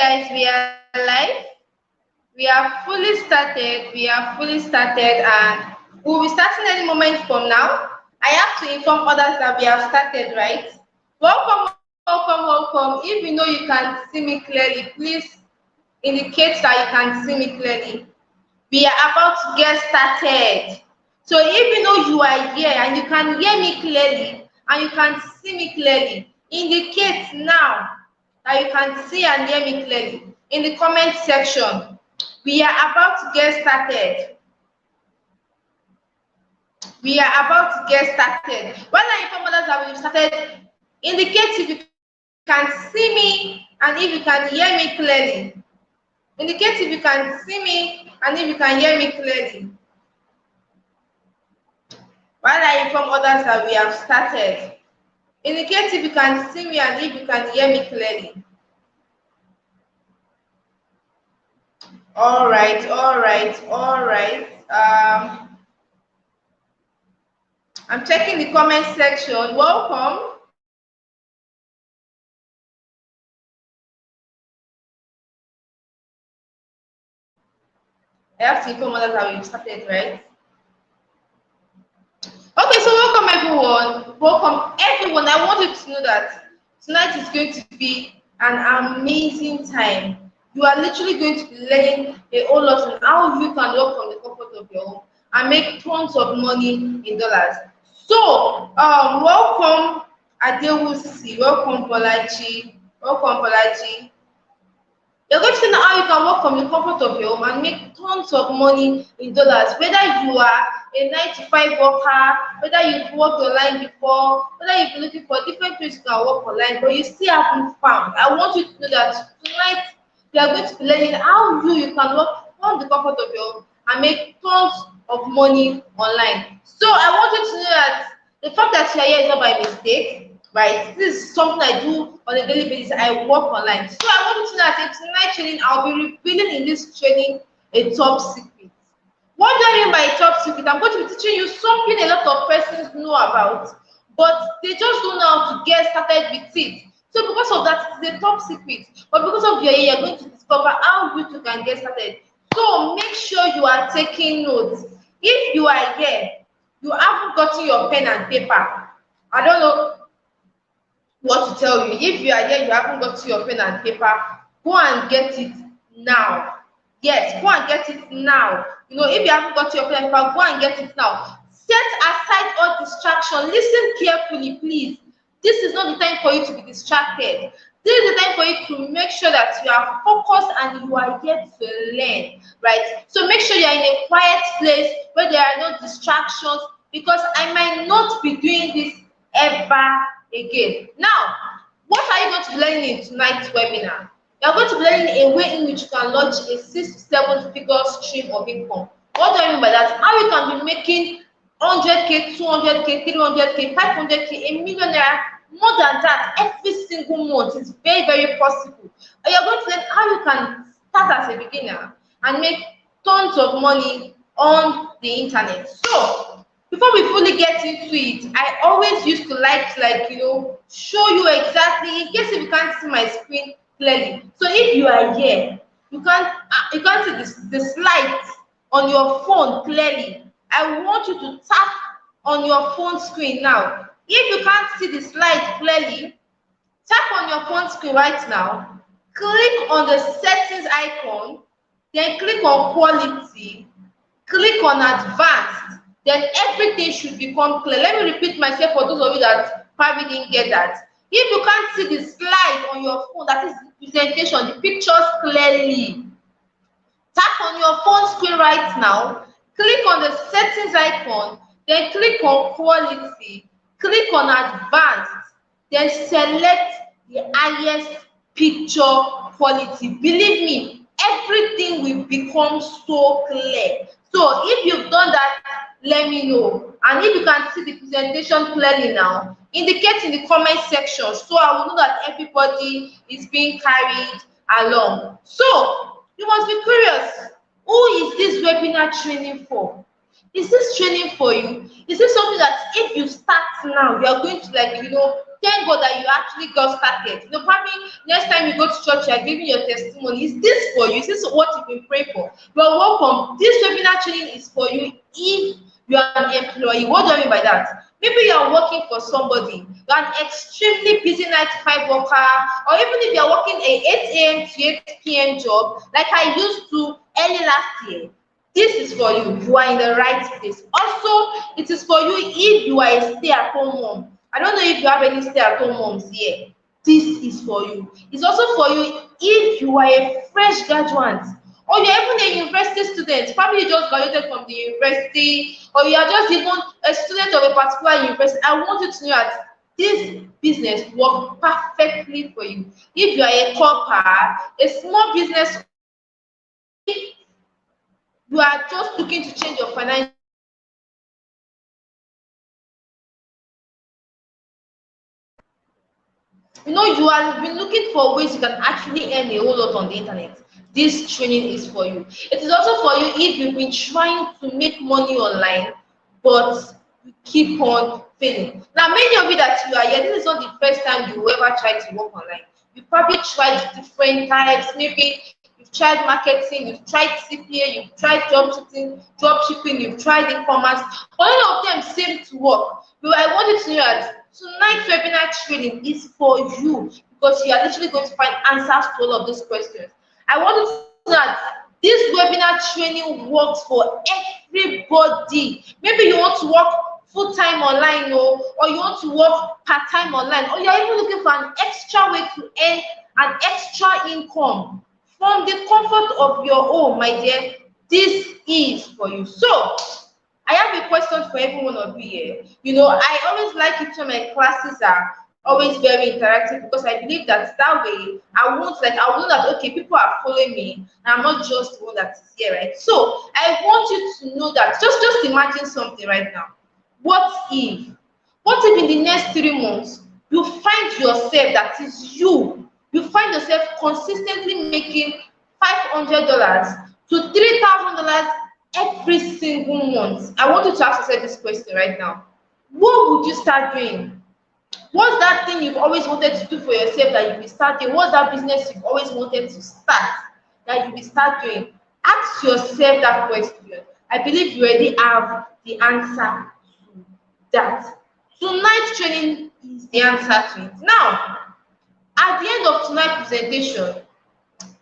guys, we are live. We are fully started. We are fully started, and we'll be starting any moment from now. I have to inform others that we have started, right? Welcome, welcome, welcome. If you know you can see me clearly, please indicate that you can see me clearly. We are about to get started. So if you know you are here and you can hear me clearly and you can see me clearly, indicate now that you can see and hear me clearly in the comment section. We are about to get started. We are about to get started. When I inform others that we've started, indicate if you can see me and if you can hear me clearly. Indicate if you can see me and if you can hear me clearly. While I inform others that we have started, indicate if you can see me and if you can hear me clearly. All right, all right, all right. I'm checking the comment section. Welcome. I have to inform others that we've started, right? Okay, so welcome everyone. Welcome everyone. I want you to know that tonight is going to be an amazing time. You are literally going to be learning a whole lot on how you can work from the comfort of your home and make tons of money in dollars. So, welcome Adewusi, welcome Bolaji, welcome Bolaji. You're going to see how you can work from the comfort of your home and make tons of money in dollars. Whether you are a 9-to-5 worker, whether you've worked online before, whether you've been looking for different places you can work online, but you still haven't found. I want you to know that tonight we are going to be learning how you can work from the comfort of your home and make tons of money online. So I want you to know that the fact that you are here is not by mistake. Right, this is something I do on a daily basis. I work online. So I want you to know that in tonight's training, I'll be revealing in this training a top secret. What do I mean by a top secret? I'm going to be teaching you something a lot of persons know about, but they just don't know how to get started with it. So because of that, it's a top secret. But because of your ear, you're going to discover how you can get started. So make sure you are taking notes. If you are here, you haven't gotten your pen and paper. I don't know what to tell you. If you are here, you haven't got your pen and paper, go and get it now. Yes, go and get it now. You know, if you haven't got your pen and paper, go and get it now. Set aside all distraction. Listen carefully, please. This is not the time for you to be distracted. This is the time for you to make sure that you are focused and you are here to learn, right? So make sure you are in a quiet place where there are no distractions, because I might not be doing this ever again. Now, what are you going to be learning in tonight's webinar? You're going to be learning a way in which you can launch a 6 to 7 figure stream of income. What do I mean by that? How you can be making 100K, 200K, 300K, 500K, a millionaire, more than that every single month. It's very, very possible. And you're going to learn how you can start as a beginner and make tons of money on the internet. So, before we fully get into it, I always used to like show you exactly, in case if you can't see my screen clearly. So if you are here, you can't see the slides on your phone clearly. I want you to tap on your phone screen now. If you can't see the slide clearly, tap on your phone screen right now. Click on the settings icon, then click on quality, click on advanced. Then everything should become clear. Let me repeat myself for those of you that probably didn't get that. If you can't see the slide on your phone, that is the presentation, the pictures clearly, tap on your phone screen right now, click on the settings icon, then click on quality, click on advanced, then select the highest picture quality. Believe me, everything will become so clear. So if you've done that, let me know. And if you can see the presentation clearly now, indicate in the comment section so I will know that everybody is being carried along. So you must be curious, who is this webinar training for? Is this training for you? Is this something that if you start now, you are going to thank God that you actually got started. Probably next time you go to church, you are giving your testimony. Is this for you? Is this what you've been praying for? Well, welcome. This webinar training is for you if you are an employee. What do I mean by that? Maybe you are working for somebody, you're an extremely busy 9 to 5 worker, or even if you're working a 8 a.m. to 8 p.m. job, like I used to early last year. This is for you. You are in the right place. Also, it is for you if you are a stay-at-home mom. I don't know if you have any stay-at-home moms here. This is for you. It's also for you if you are a fresh graduate, or you're even a university student. Probably you just graduated from the university, or you are just even a student of a particular university. I want you to know that this business works perfectly for you. If you are a corporate, a small business, you are just looking to change your financial. You have been looking for ways you can actually earn a whole lot on the internet. This training is for you. It is also for you if you've been trying to make money online, but you keep on failing. Now, many of you that you are here, this is not the first time you ever tried to work online. You probably tried different types. Maybe you've tried marketing, you've tried CPA, you've tried job shipping, you've tried e-commerce. All of them seem to work. But I want you to know that tonight's webinar training is for you because you are literally going to find answers to all of these questions. I want you to know that this webinar training works for everybody. Maybe you want to work full-time online, or you want to work part-time online, or you're even looking for an extra way to earn an extra income from the comfort of your home, my dear. This is for you. So I have a question for every one of you here. I always like it when my classes are always very interactive because I believe that way I will know that okay, people are following me and I'm not just the one that is here, right? So I want you to know that just imagine something right now. What if in the next 3 months you find yourself that is you find yourself consistently making $500 to $3,000 every single month? I want you to ask yourself this question right now. What would you start doing? What's that thing you've always wanted to do for yourself that you will start doing? What's that business you've always wanted to start that you will start doing? Ask yourself that question. I believe you already have the answer to that. Tonight's training is the answer to it. Now, at the end of tonight's presentation,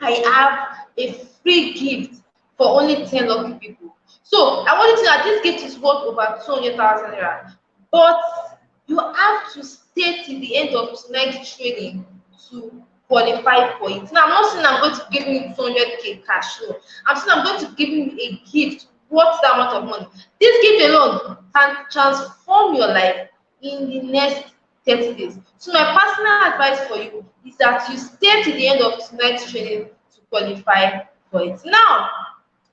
I have a free gift for only 10 lucky people. So I want you to know that this gift is worth over 200,000 naira. But you have to stay till the end of tonight's training to qualify for it. Now, I'm not saying I'm going to give you 200k cash. No, I'm saying I'm going to give you a gift worth that amount of money. This gift alone can transform your life in the next 30 days. So my personal advice for you is that you stay to the end of tonight's training to qualify for it. Now,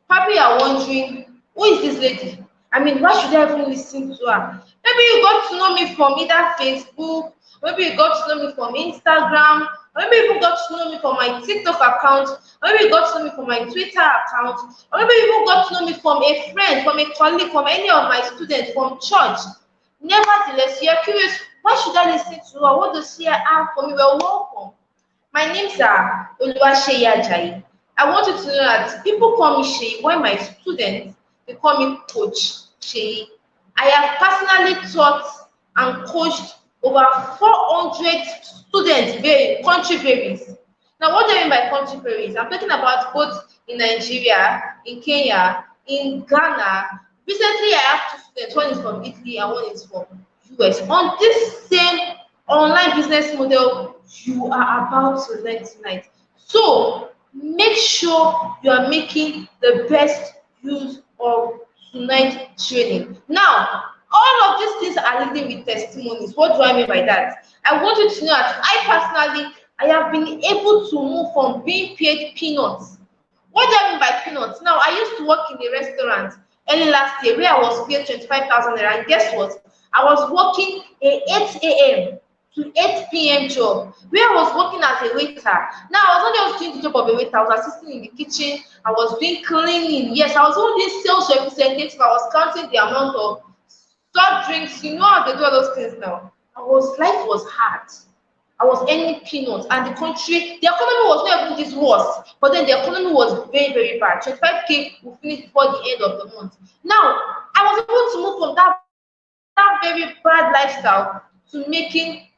probably you are wondering, who is this lady? I mean, why should I even listen to her? Maybe you got to know me from either Facebook, maybe you got to know me from Instagram, or maybe you even got to know me from my TikTok account, or maybe you got to know me from my Twitter account, or maybe you even got to know me from a friend, from a colleague, from any of my students, from church. Nevertheless, you're curious, why should I listen to her? What does she have for me? Well, welcome. My name's Oluwaseyi Ajayi. I want you to know that people call me Sheyi. When my students, they call me Coach Sheyi. I have personally taught and coached over 400 students, country babies. Now, what do I mean by country babies? I'm talking about both in Nigeria, in Kenya, in Ghana. Recently, I have 2 students. One is from Italy and one is from US. On this same online business model you are about to learn tonight. So make sure you are making the best use of tonight's training. Now, all of these things are leading with testimonies. What do I mean by that? I want you to know that I have been able to move from being paid peanuts. What do I mean by peanuts? Now, I used to work in a restaurant early last year where I was paid 25,000 naira, and guess what? I was working a 8 a.m. to 8 p.m. job where I was working as a waiter. Now, I was not just doing the job of a waiter, I was assisting in the kitchen, I was doing cleaning. Yes, I was even doing sales representative, I was counting the amount of soft drinks. You know how they do all those things now. life was hard. I was earning peanuts, and the economy was not even this worse, but then the economy was very, very bad. 25K will finish before the end of the month. Now, I was able to move from that very bad lifestyle to making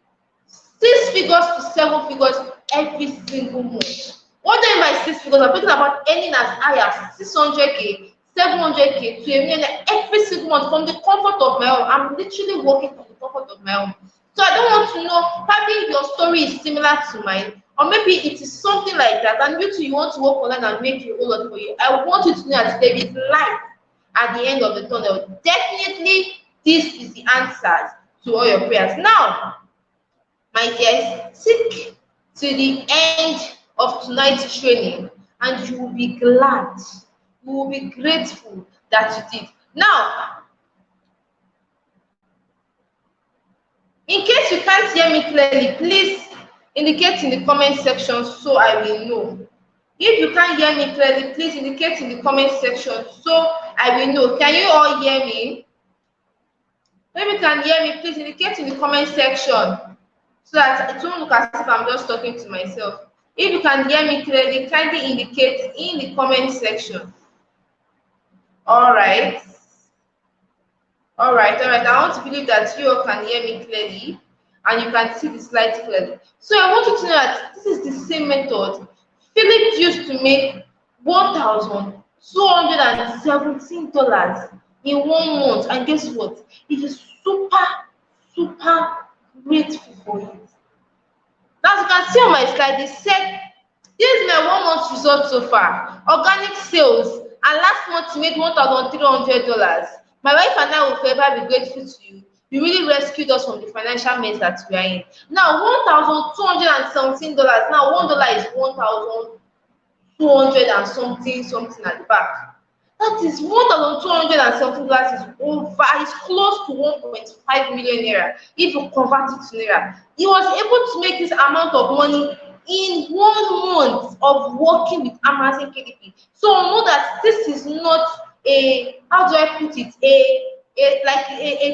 6 figures to 7 figures every single month. What do I mean by 6 figures? I'm talking about earning as high as 600K, 700K to a million every single month from the comfort of my home. I'm literally working from the comfort of my home. So I don't want to know, probably your story is similar to mine, or maybe it is something like that, and you too, you want to work online and make a whole lot for you. I want you to know that there is light at the end of the tunnel. Definitely, this is the answers to all your prayers. Now, my dears, stick to the end of tonight's training, and you will be glad, you will be grateful that you did. Now, in case you can't hear me clearly, please indicate in the comment section so I will know. If you can't hear me clearly, please indicate in the comment section so I will know. Can you all hear me? If you can hear me, please indicate in the comment section so that it won't look as if I'm just talking to myself. If you can hear me clearly, kindly indicate in the comment section. All right. All right. I want to believe that you all can hear me clearly and you can see the slides clearly. So I want you to know that this is the same method Philip used to make $1,217 in 1 month. And guess what? It is super grateful for it. As you can see on my slide, it said, this is my 1 month result so far. Organic sales, and last month you made $1,300. My wife and I will forever be grateful to you. You really rescued us from the financial mess that we are in. Now, $1,217. Now, $1 is 1,200 and something at the back. That is $1,217 is close to 1.5 million naira if you convert it to naira. He was able to make this amount of money in 1 month of working with Amazon KDP. So know that this is not a, how do I put it, a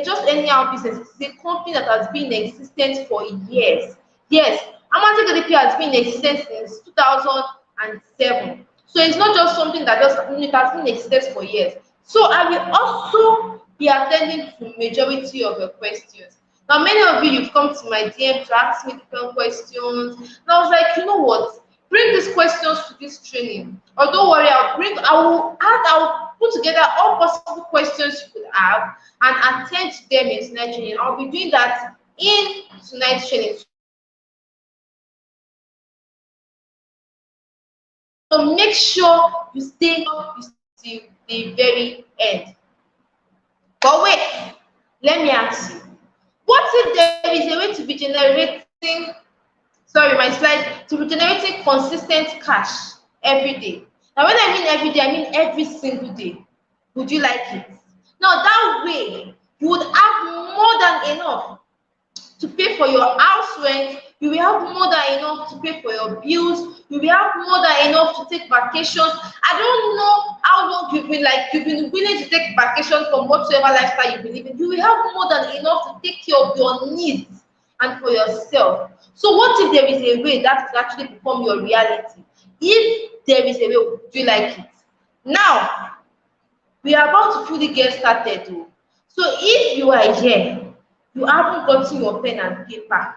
just anyhow business. It's a company that has been in existence for years. Yes, Amazon KDP has been in existence since 2007. So it's not just something that just, it has been in existence for years. So I will also be attending to majority of your questions. Now, many of you've come to my DM to ask me different questions. And I was like, you know what? Bring these questions to this training. Or don't worry, I'll put together all possible questions you could have and attend to them in tonight's training. I'll be doing that in tonight's training. So make sure you stay till the very end. But wait, let me ask you, what if there is a way to be generating, sorry, my slide, to be generating consistent cash every day? Now, when I mean every day, I mean every single day. Would you like it? Now, that way, you would have more than enough to pay for your house rent. You will have more than enough to pay for your bills. You will have more than enough to take vacations. I don't know how long you've been willing to take vacations from whatsoever lifestyle you believe in. You will have more than enough to take care of your needs and for yourself. So what if there is a way that could actually become your reality? If there is a way, do you like it? Now, we are about to fully get started. So if you are here, you haven't gotten your pen and paper,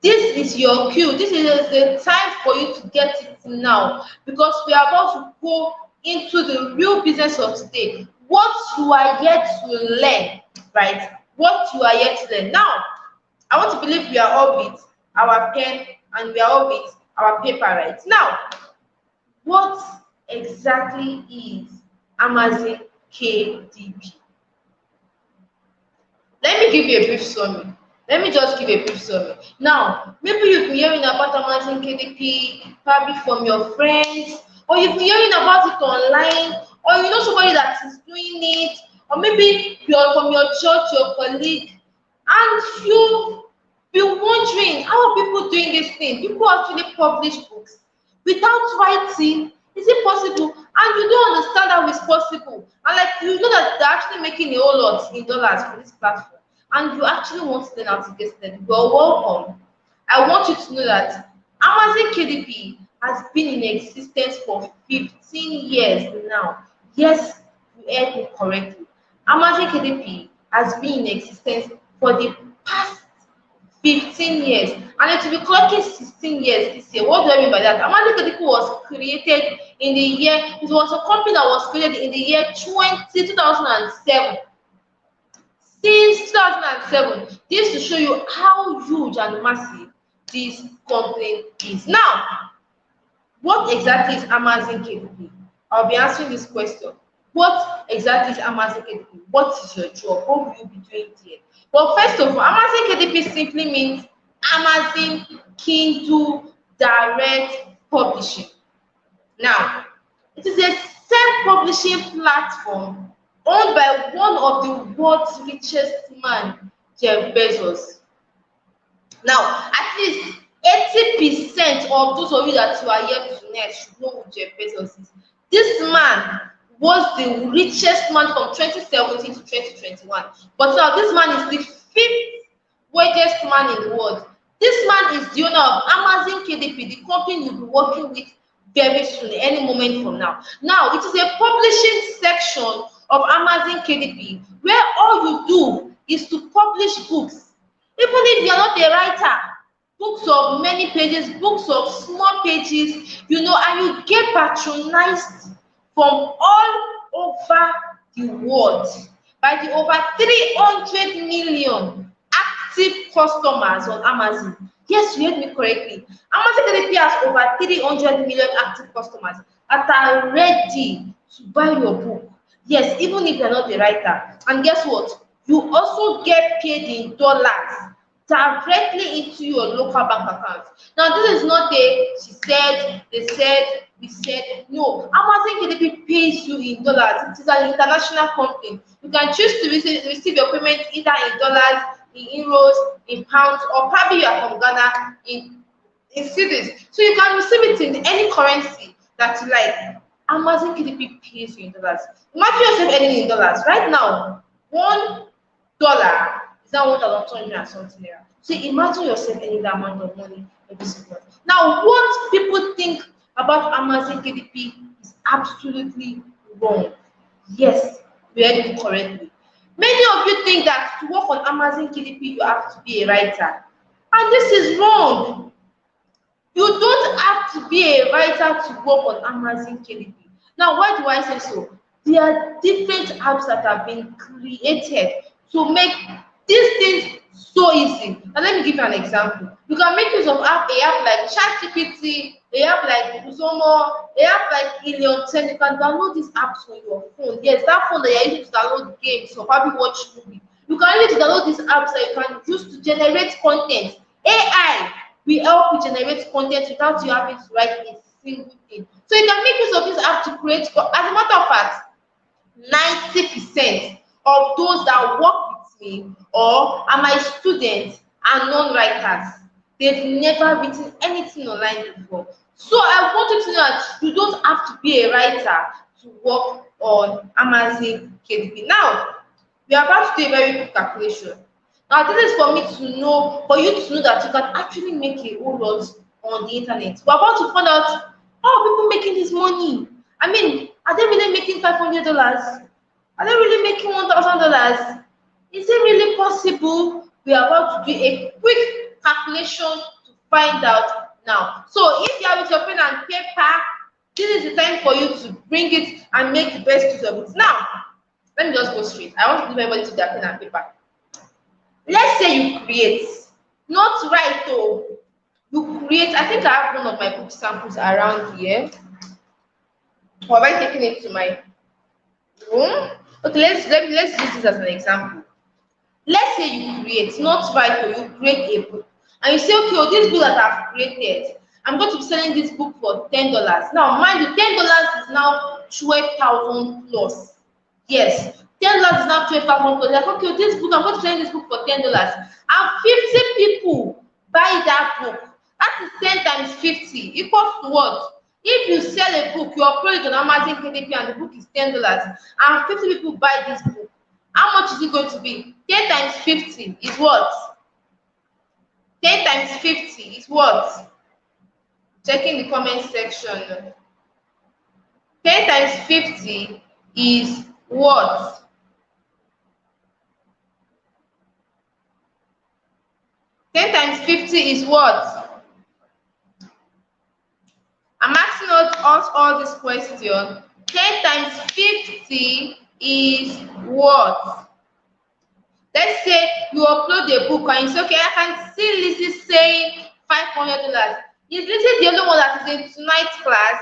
this is your cue. This is the time for you to get it now, because we are about to go into the real business of today. What you are yet to learn, right? What you are yet to learn. Now, I want to believe we are all with our pen and we are all with our paper, right? Now, what exactly is Amazon KDP? Let me give you a brief summary. Let me just give a brief summary. Now, maybe you've been hearing about Amazon KDP, probably from your friends, or you've been hearing about it online, or you know somebody that is doing it, or maybe you're from your church, your colleague, and you've been wondering, how are people doing this thing? People actually publish books without writing. Is it possible? And you don't understand how it's possible. And like, you know that they're actually making a whole lot in dollars for this platform. and you actually want to learn how to get started, well, welcome. I want you to know that Amazon KDP has been in existence for 15 years now. Yes, you heard me correctly. Amazon KDP has been in existence for the past 15 years, and it will be clocking 16 years this year. What do I mean by that? Amazon KDP was created in the year, it was a company that was created in the year 2007. Since 2007, this to show you how huge and massive this company is. Now, what exactly is Amazon KDP? I'll be answering this question. What exactly is Amazon KDP? What is your job? What will you be doing here? Well, first of all, Amazon KDP simply means Amazon Kindle Direct Publishing. Now, it is a self-publishing platform owned by one of the world's richest man, Jeff Bezos. Now, at least 80% of those of you that you are here tonight should know who Jeff Bezos is. This man was the richest man from 2017 to 2021. But now this man is the fifth wealthiest man in the world. This man is the owner of Amazon KDP, the company you'll be working with very soon, any moment from now. Now, it is a publishing section of Amazon KDP where all you do is to publish books. Even if you're not a writer, books of many pages, books of small pages, and you get patronized from all over the world by the over 300 million active customers on Amazon. Yes, you heard me correctly. Amazon KDP has over 300 million active customers that are ready to buy your book. Yes, even if you're not a writer. And guess what? You also get paid in dollars directly into your local bank account. Now, this is not she said, they said, we said. No, Amazon KDP pays you in dollars. It is an international company. You can choose to receive your payment either in dollars, in euros, in pounds, or probably you are from Ghana in cedis. So you can receive it in any currency that you like. Amazon KDP pays you in dollars. Imagine yourself earning in dollars. Right now, $1 is now 1,200 and something naira. So imagine yourself earning that amount of money every single month. Now, what people think about Amazon KDP is absolutely wrong. Yes, we heard it correctly. Many of you think that to work on Amazon KDP, you have to be a writer. And this is wrong. You don't have to be a writer to work on Amazon KDP. Now, why do I say so? There are different apps that have been created to make these things so easy. Now, let me give you an example. You can make use of a app like ChatGPT, a app like Zomo, a app like Helium 10. You can download these apps on your phone. Yes, that phone that you're using to download games or probably watch movies. You can use to download these apps that you can use to generate content. AI will help you generate content without you having to write a single thing. So you can make use of this app to create. As a matter of fact, 90% of those that work with me or are my students are non-writers. They've never written anything online before. So I want you to know that you don't have to be a writer to work on Amazon KDP. Now, we are about to do a very quick calculation. Now, this is for me to know, for you to know that you can actually make a whole lot on the internet. We're about to find out how are people making this money. I mean, are they really making $500? Are they really making $1,000? Is it really possible? We are about to do a quick calculation to find out now. So if you have with your pen and paper, this is the time for you to bring it and make the best use of it. Now, let me just go straight. I want to give everybody to their pen and paper. Let's say you create, not write though. You create, I think I have one of my book samples around here. Or have I taken it to my room? Okay, let's use this as an example. Let's say you create, not write, or you create a book. And you say, okay, this book that I've created, I'm going to be selling this book for $10. Now, mind you, $10 is now 12,000 plus. Yes, $10 is now 12,000 plus. Like, okay, this book, I'm going to sell this book for $10. And 50 people buy that book. That is 10 times 50 equals to what? If you sell a book, you upload it on Amazon KDP and the book is $10, and 50 people buy this book, How much is it going to be? 10 times 50 is what? 10 times 50 is what? Checking the comment section. 10 times 50 is what? 10 times 50 is what? I'm asking us all this question. 10 times 50 is what? Let's say you upload a book and you say, okay, I can see Lizzie saying $500. Is Lizzie the only one that is in tonight's class?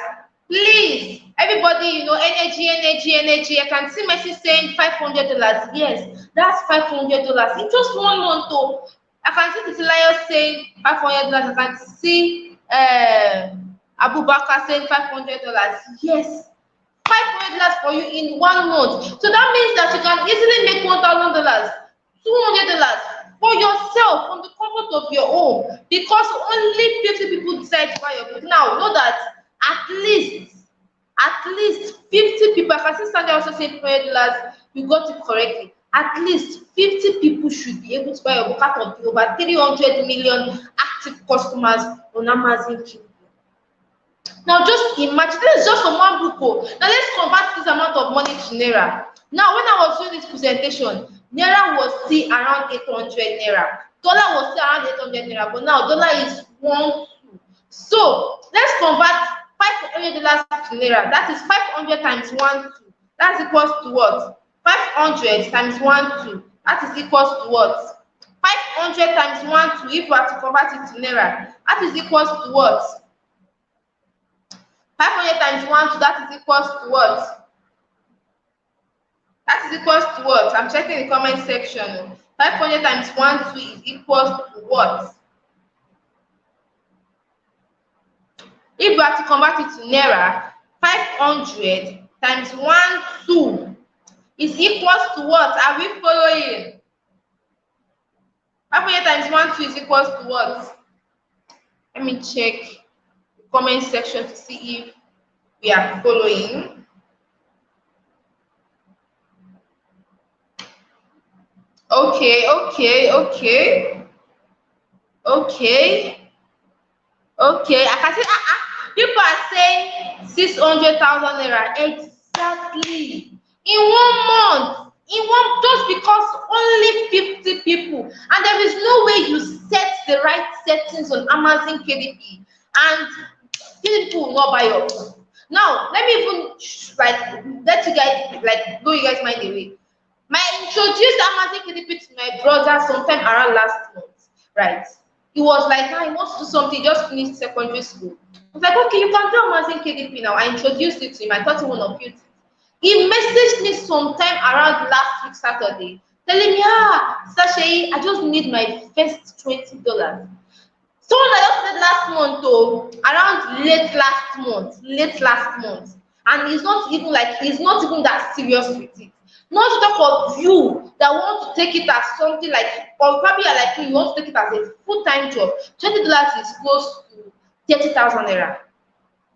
Please, everybody, energy, energy, energy. I can see Messi saying $500. Yes, that's $500 in just 1 month. Though. I can see Titilayo saying $500. I can see Abubakar saying $500. Yes, $500 for you in 1 month. So that means that you can easily make $1,000, $200 for yourself from the comfort of your home, because only 50 people decide to buy your book. Now, know that at least 50 people, I can see Sandra also saying $500, you got it correctly. At least 50 people should be able to buy your book out of the over 300 million active customers on Amazon. Now just imagine, this is just from one book. Now let's convert this amount of money to Naira. Now when I was doing this presentation, Naira was still around 800 Naira. Dollar was still around 800 Naira, but now dollar is 1.2. So let's convert $500 to Naira. That is 500 times 1.2. That's equals to what? 500 times 1.2. That is equals to what? 500 times 1.2. If we are to convert it to Naira, that is equals to what? 500 times 1 to that is equals to what? That is equals to what? I'm checking the comment section. 500 times 1 to is equals to what? If we are to convert it to Naira, 500 times 1 2 is equals to what? Are we following? 500 times 1 2 is equals to what? Let me check the comment section to see if we are following. Okay. I can see people are saying 600,000 Naira. Exactly. In 1 month. Just because only 50 people, and there is no way you set the right settings on Amazon KDP and people will not buy your book. Now, let me even let you guys blow you guys mind away. I introduced Amazon KDP to my brother sometime around last month, right? He was like, he wants to do something, just finished secondary school. I was like, okay, you can do Amazon KDP now. I introduced it to him. I taught him one of few things. He messaged me sometime around last week, Saturday, telling me, Sashay, I just need my first $20. Someone that just did last month, though, around late last month, and he's not even that serious with it. Not to talk of you that want to take it as something like, or probably like you want to take it as a full-time job. $20 is close to 30,000 Naira.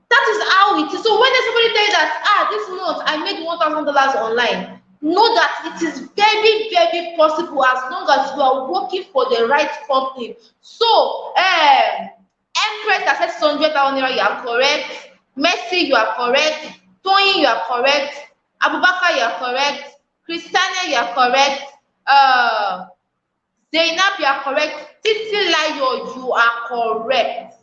That is how it is. So when somebody tell you that this month I made $1,000 online, know that it is very, very possible as long as you are working for the right company. So Empress that said 600,000 Naira, you are correct. Messi, you are correct. Toyin, you are correct. Abubakar, you are correct. Christiana, you are correct. Zainab, you are correct. Titilayo, you are correct.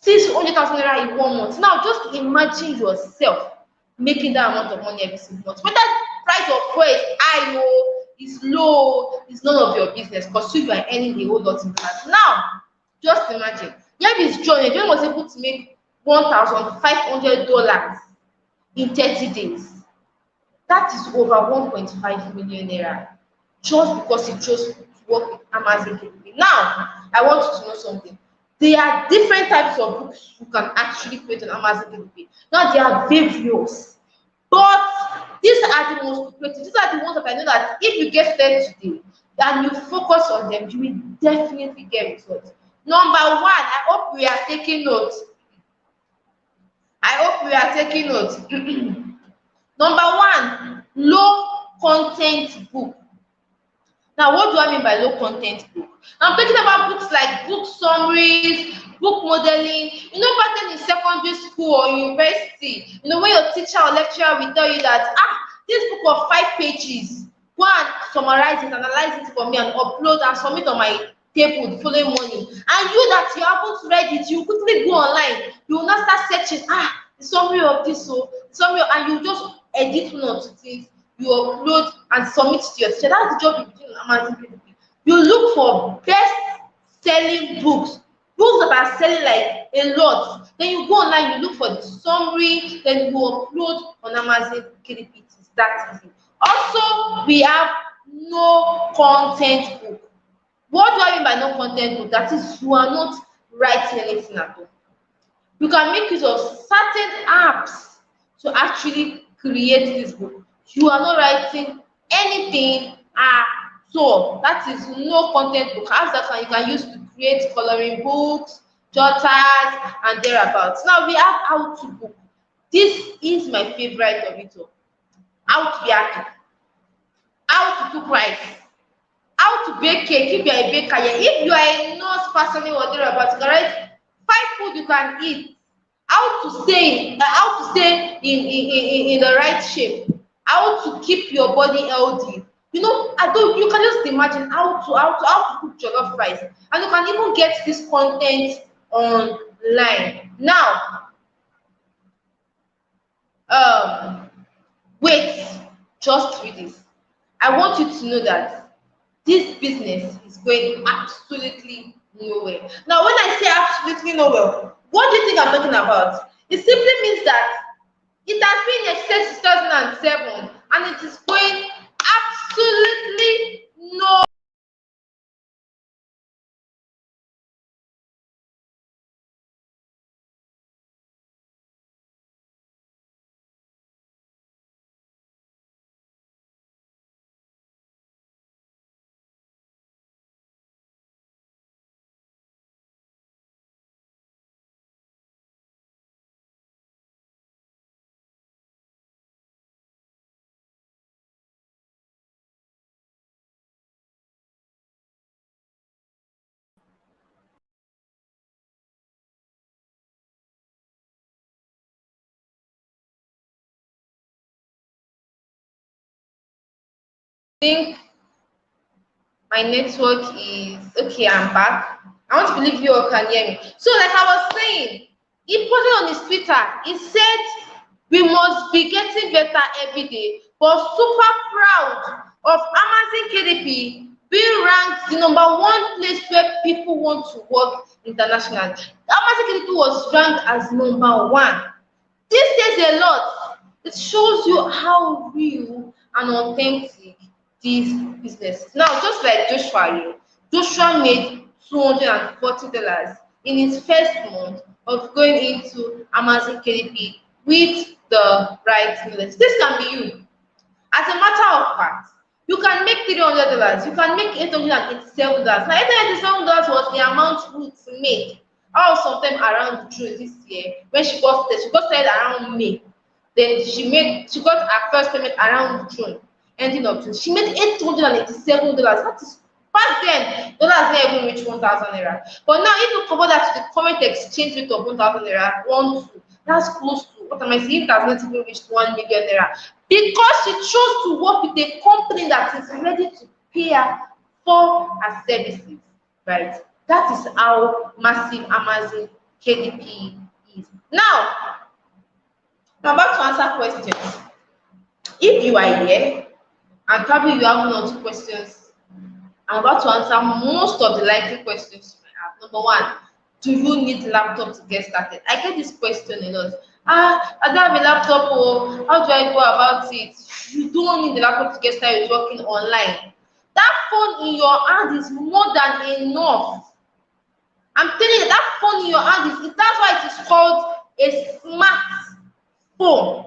600,000 Naira in 1 month. Now, just imagine yourself making that amount of money every single month. Whether price of fuel is high or is low, is none of your business, because you are earning a whole lot in that. Now, just imagine. Yavis John was able to make $1,500 in 30 days. That is over 1.5 million Naira, just because he chose to work with Amazon KDP. Now, I want you to know something. There are different types of books you can actually create on Amazon KDP. Now, there are various, but these are the most lucrative. These are the ones that I know that if you get started today and you focus on them, you will definitely get results. Number one, I hope we are taking notes. Number one, low content book. Now, what do I mean by low content book? I'm talking about books like book summaries, book modeling. Back then in secondary school or university, when your teacher or lecturer will tell you that, this book of 5 pages, go and summarize it, analyze it for me, and upload and submit on my table the following morning. And you that you haven't read it, you quickly go online. You will not start searching, the summary of this, and you just edit one or two things. You upload and submit to your teacher. That's the job you do in Amazon PDP. You look for best-selling books that are selling like a lot. Then you go online, you look for the summary, then you upload on Amazon KDP. It is that easy. Also, we have no content book. What do I mean by no content book? That is, you are not writing anything at all. You can make use of certain apps to actually create this book. You are not writing anything at all. That is no content book. Apps that you can use to create coloring books, jotters, and thereabouts. Now we have how to book. This is my favorite of it all. How to be happy, how to cook rice, how to bake cake if you are a baker. If you are a nurse person or thereabouts, you can write 5 food you can eat. How to stay in the right shape. How to keep your body healthy. You can just imagine how to cook jollof rice, and you can even get this content online. Now, wait, just read this. I want you to know that this business is going absolutely nowhere. Now, when I say absolutely nowhere, what do you think I'm talking about? It simply means that it has been in existence since 2007, and it is going absolutely nowhere. I think my network is okay. I'm back. I want to believe you all can hear me. So, like I was saying, he put it on his Twitter. He said we must be getting better every day. But super proud of Amazon KDP being ranked the #1 place where people want to work internationally. Amazon KDP was ranked as #1. This says a lot. It shows you how real and authentic these businesses. Now, just like Joshua made $240 in his first month of going into Amazon KDP with the right knowledge. This can be you. As a matter of fact, you can make $300. You can make $887. Now, $887 was the amount Ruth made. Sometime around June this year when she got started around May. Then she got her first payment around June, ending of June. She made $887. That is back then, dollars never even reach 1,000 naira. But now, if you convert that to the current exchange rate of 1,000 naira, 1-2, that's close to what am I saying? It has not even reached 1 million naira because she chose to work with a company that is ready to pay her for her services, right? That is how massive Amazon KDP is. Now, I'm about to answer questions. If you are here and probably you have 1 or 2 questions, I'm about to answer most of the likely questions you might have. Number 1, do you need laptop to get started? I get this question a lot. I don't have a laptop, or how do I go about it? You don't need the laptop to get started working online. That phone in your hand is more than enough. I'm telling you, that phone in your hand that's why it is called a smart phone.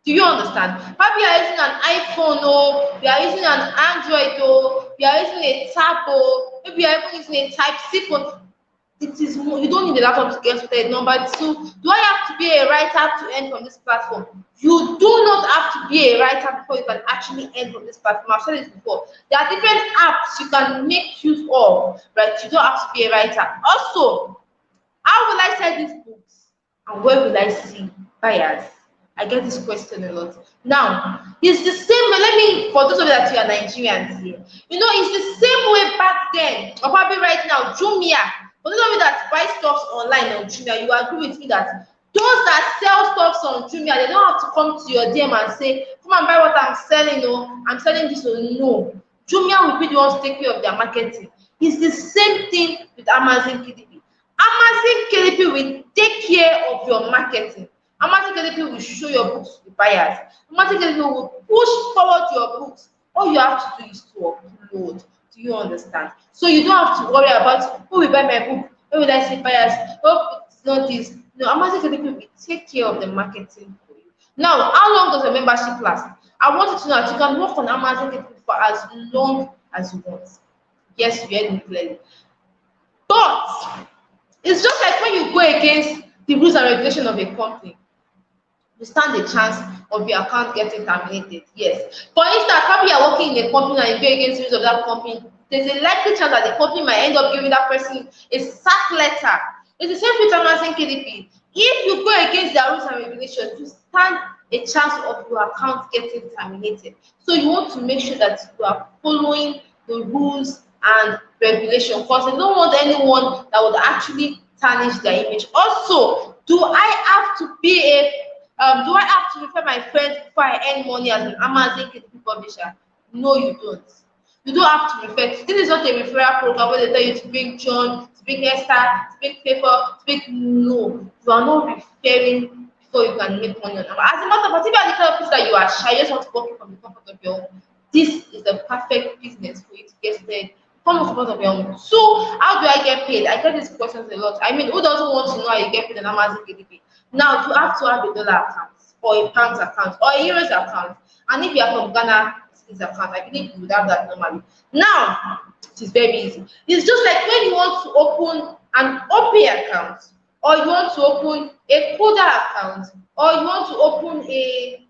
Do you understand? Maybe you are using an iPhone, or you are using an Android, or you are using a tab, or maybe you are even using a Type-C phone. it is more, you don't need a laptop to get started. Number two, do I have to be a writer to earn from this platform? You do not have to be a writer before you can actually earn from this platform. I've said it before. There are different apps you can make use of, right? You don't have to be a writer. Also, how will I sell these books? And where will I see buyers? I get this question a lot. Now, it's the same way. Let me, for those of you that you are Nigerians here, it's the same way back then, or probably right now, Jumia. For those of you that buy stuff online on Jumia, you agree with me that those that sell stuff on Jumia, they don't have to come to your DM and say, come and buy what I'm selling, I'm selling this, or no. Jumia will be the ones to take care of their marketing. It's the same thing with Amazon KDP. Amazon KDP will take care of your marketing. Amazon KDP will show your books to the buyers. Amazon KDP will push forward your books. All you have to do is to upload. Do you understand? So you don't have to worry about who will buy my book, where will I see buyers, oh, it's not this. No, Amazon KDP will take care of the marketing for you. Now, how long does a membership last? I want you to know that you can work on Amazon KDP for as long as you want. Yes, you heard me clearly. But it's just like when you go against the rules and regulation of a company, you stand a chance of your account getting terminated. Yes. For instance, probably you are working in a company and you go against the rules of that company, there's a likely chance that the company might end up giving that person a sack letter. It's the same with Amazon KDP. If you go against their rules and regulations, you stand a chance of your account getting terminated. So you want to make sure that you are following the rules and regulation, because they don't want anyone that would actually tarnish their image. Also, do I have to refer my friends before I earn money as an Amazon KDP publisher? No, you don't. You don't have to refer. This is not a referral program where they tell you to bring John, to bring Esther, to bring paper, to bring. No, you are not referring before you can make money on Amazon. As a matter of fact, if you are the kind of person that you are shy, you just want to work from the comfort of your home, this is the perfect business for you to get started. Come on, comfort of your home. So, how do I get paid? I get these questions a lot. I mean, who doesn't want to know how you get paid on Amazon KDP? Now, you have to have a dollar account, or a pounds account, or a euros account. And if you are from Ghana, account, I believe you would have that normally. Now, it is very easy. It's just like when you want to open an OPay account, or you want to open a Kuda account, or you want to open a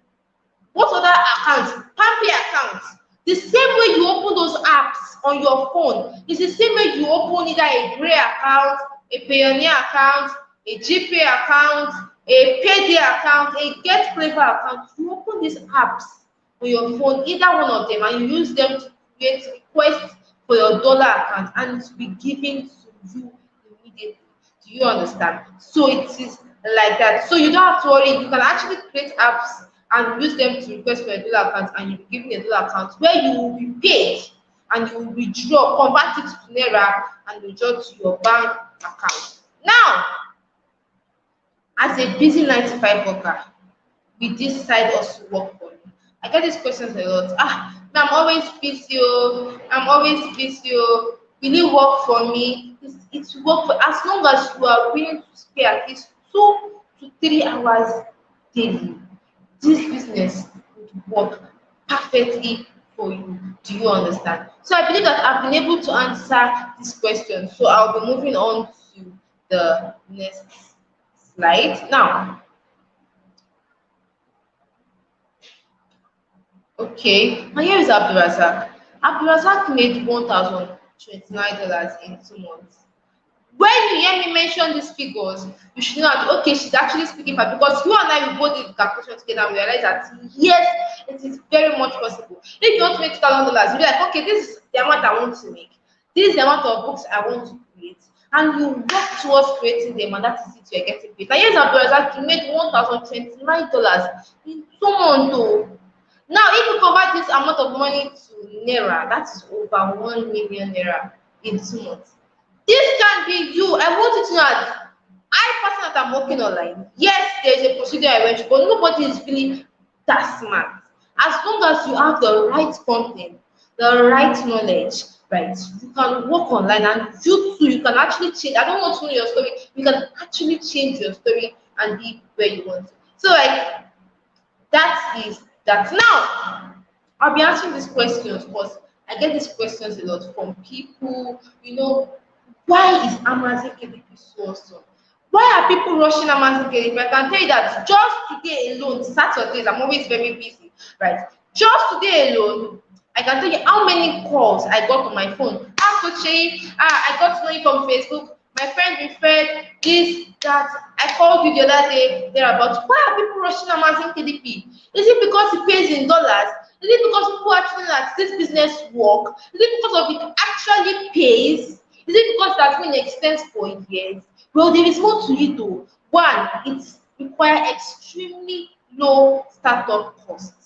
what other account? PalmPay account. The same way you open those apps on your phone, it's the same way you open either a Gray account, a Payoneer account, a GPay account, a Payday account, a Get Clever account. You open these apps on your phone, either one of them, and you use them to create requests for your dollar account, and it will be given to you immediately. Do you understand? So it is like that. So you don't have to worry. You can actually create apps and use them to request for a dollar account, and you'll be given a dollar account where you will be paid, and you will withdraw, convert it to Naira, and withdraw to your bank account. Now, as a busy 9 to 5 worker, with this side also work for you? I get these questions a lot. I'm always busy. I'm always busy. Will it work for me? It's work for as long as you are willing to spare at least 2 to 3 hours daily. This business would work perfectly for you. Do you understand? So I believe that I've been able to answer this question. So I'll be moving on to the next slide now. Okay, and here is Abdulrazak. Abdulrazak made $1,029 in 2 months. When you hear me mention these figures, you should know that okay, she's actually speaking for, because you and I will both did the calculation together and realize that yes, it is very much possible. If you want to make $2,000, you'll be like, okay, this is the amount I want to make. This is the amount of books I want to create. And you work towards creating them, and that is it, you're getting paid. Now, here's Abdulrazak, he made $1,029 in 2 months though. Now, if you convert this amount of money to Naira, that is over 1 million Naira in 2 months. This can be you. I want you to know that I personally that I'm working online. Yes, there's a procedure I went through, but nobody is really that smart. As long as you have the right content, the right knowledge, right, you can work online, and you too, you can actually change. I don't want to know your story. You can actually change your story and be where you want to. So, like, that is that. Now, I'll be answering these questions because I get these questions a lot from people, Why is Amazon KDP so awesome? Why are people rushing Amazon KDP? I can tell you that just today alone, Saturdays, I'm always very busy, right? Just today alone, I can tell you how many calls I got on my phone. Coaching, I got to know you from Facebook. My friend referred this, that. I called you the other day, thereabouts. Why are people rushing Amazon KDP? Is it because it pays in dollars? Is it because people actually know that this business work? Is it because of it actually pays? Is it because it has been extended for years? Well, there is more to it though. One, it requires extremely low startup costs.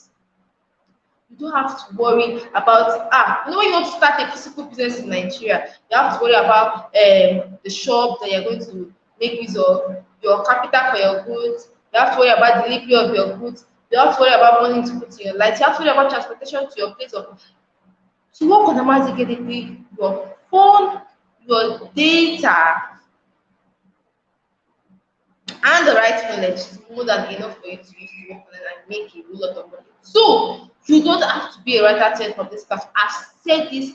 You don't have to worry about when you want to start a physical business in Nigeria, you have to worry about the shop that you're going to make use of, your capital for your goods, you have to worry about delivery of your goods, you have to worry about money to put in your lights, you have to worry about transportation to your place of to work on Amazon KDP, your phone, your data, and the right knowledge is more than enough for you to use to work on it and make a whole lot of money. So you don't have to be a writer 10 for this class. I've said this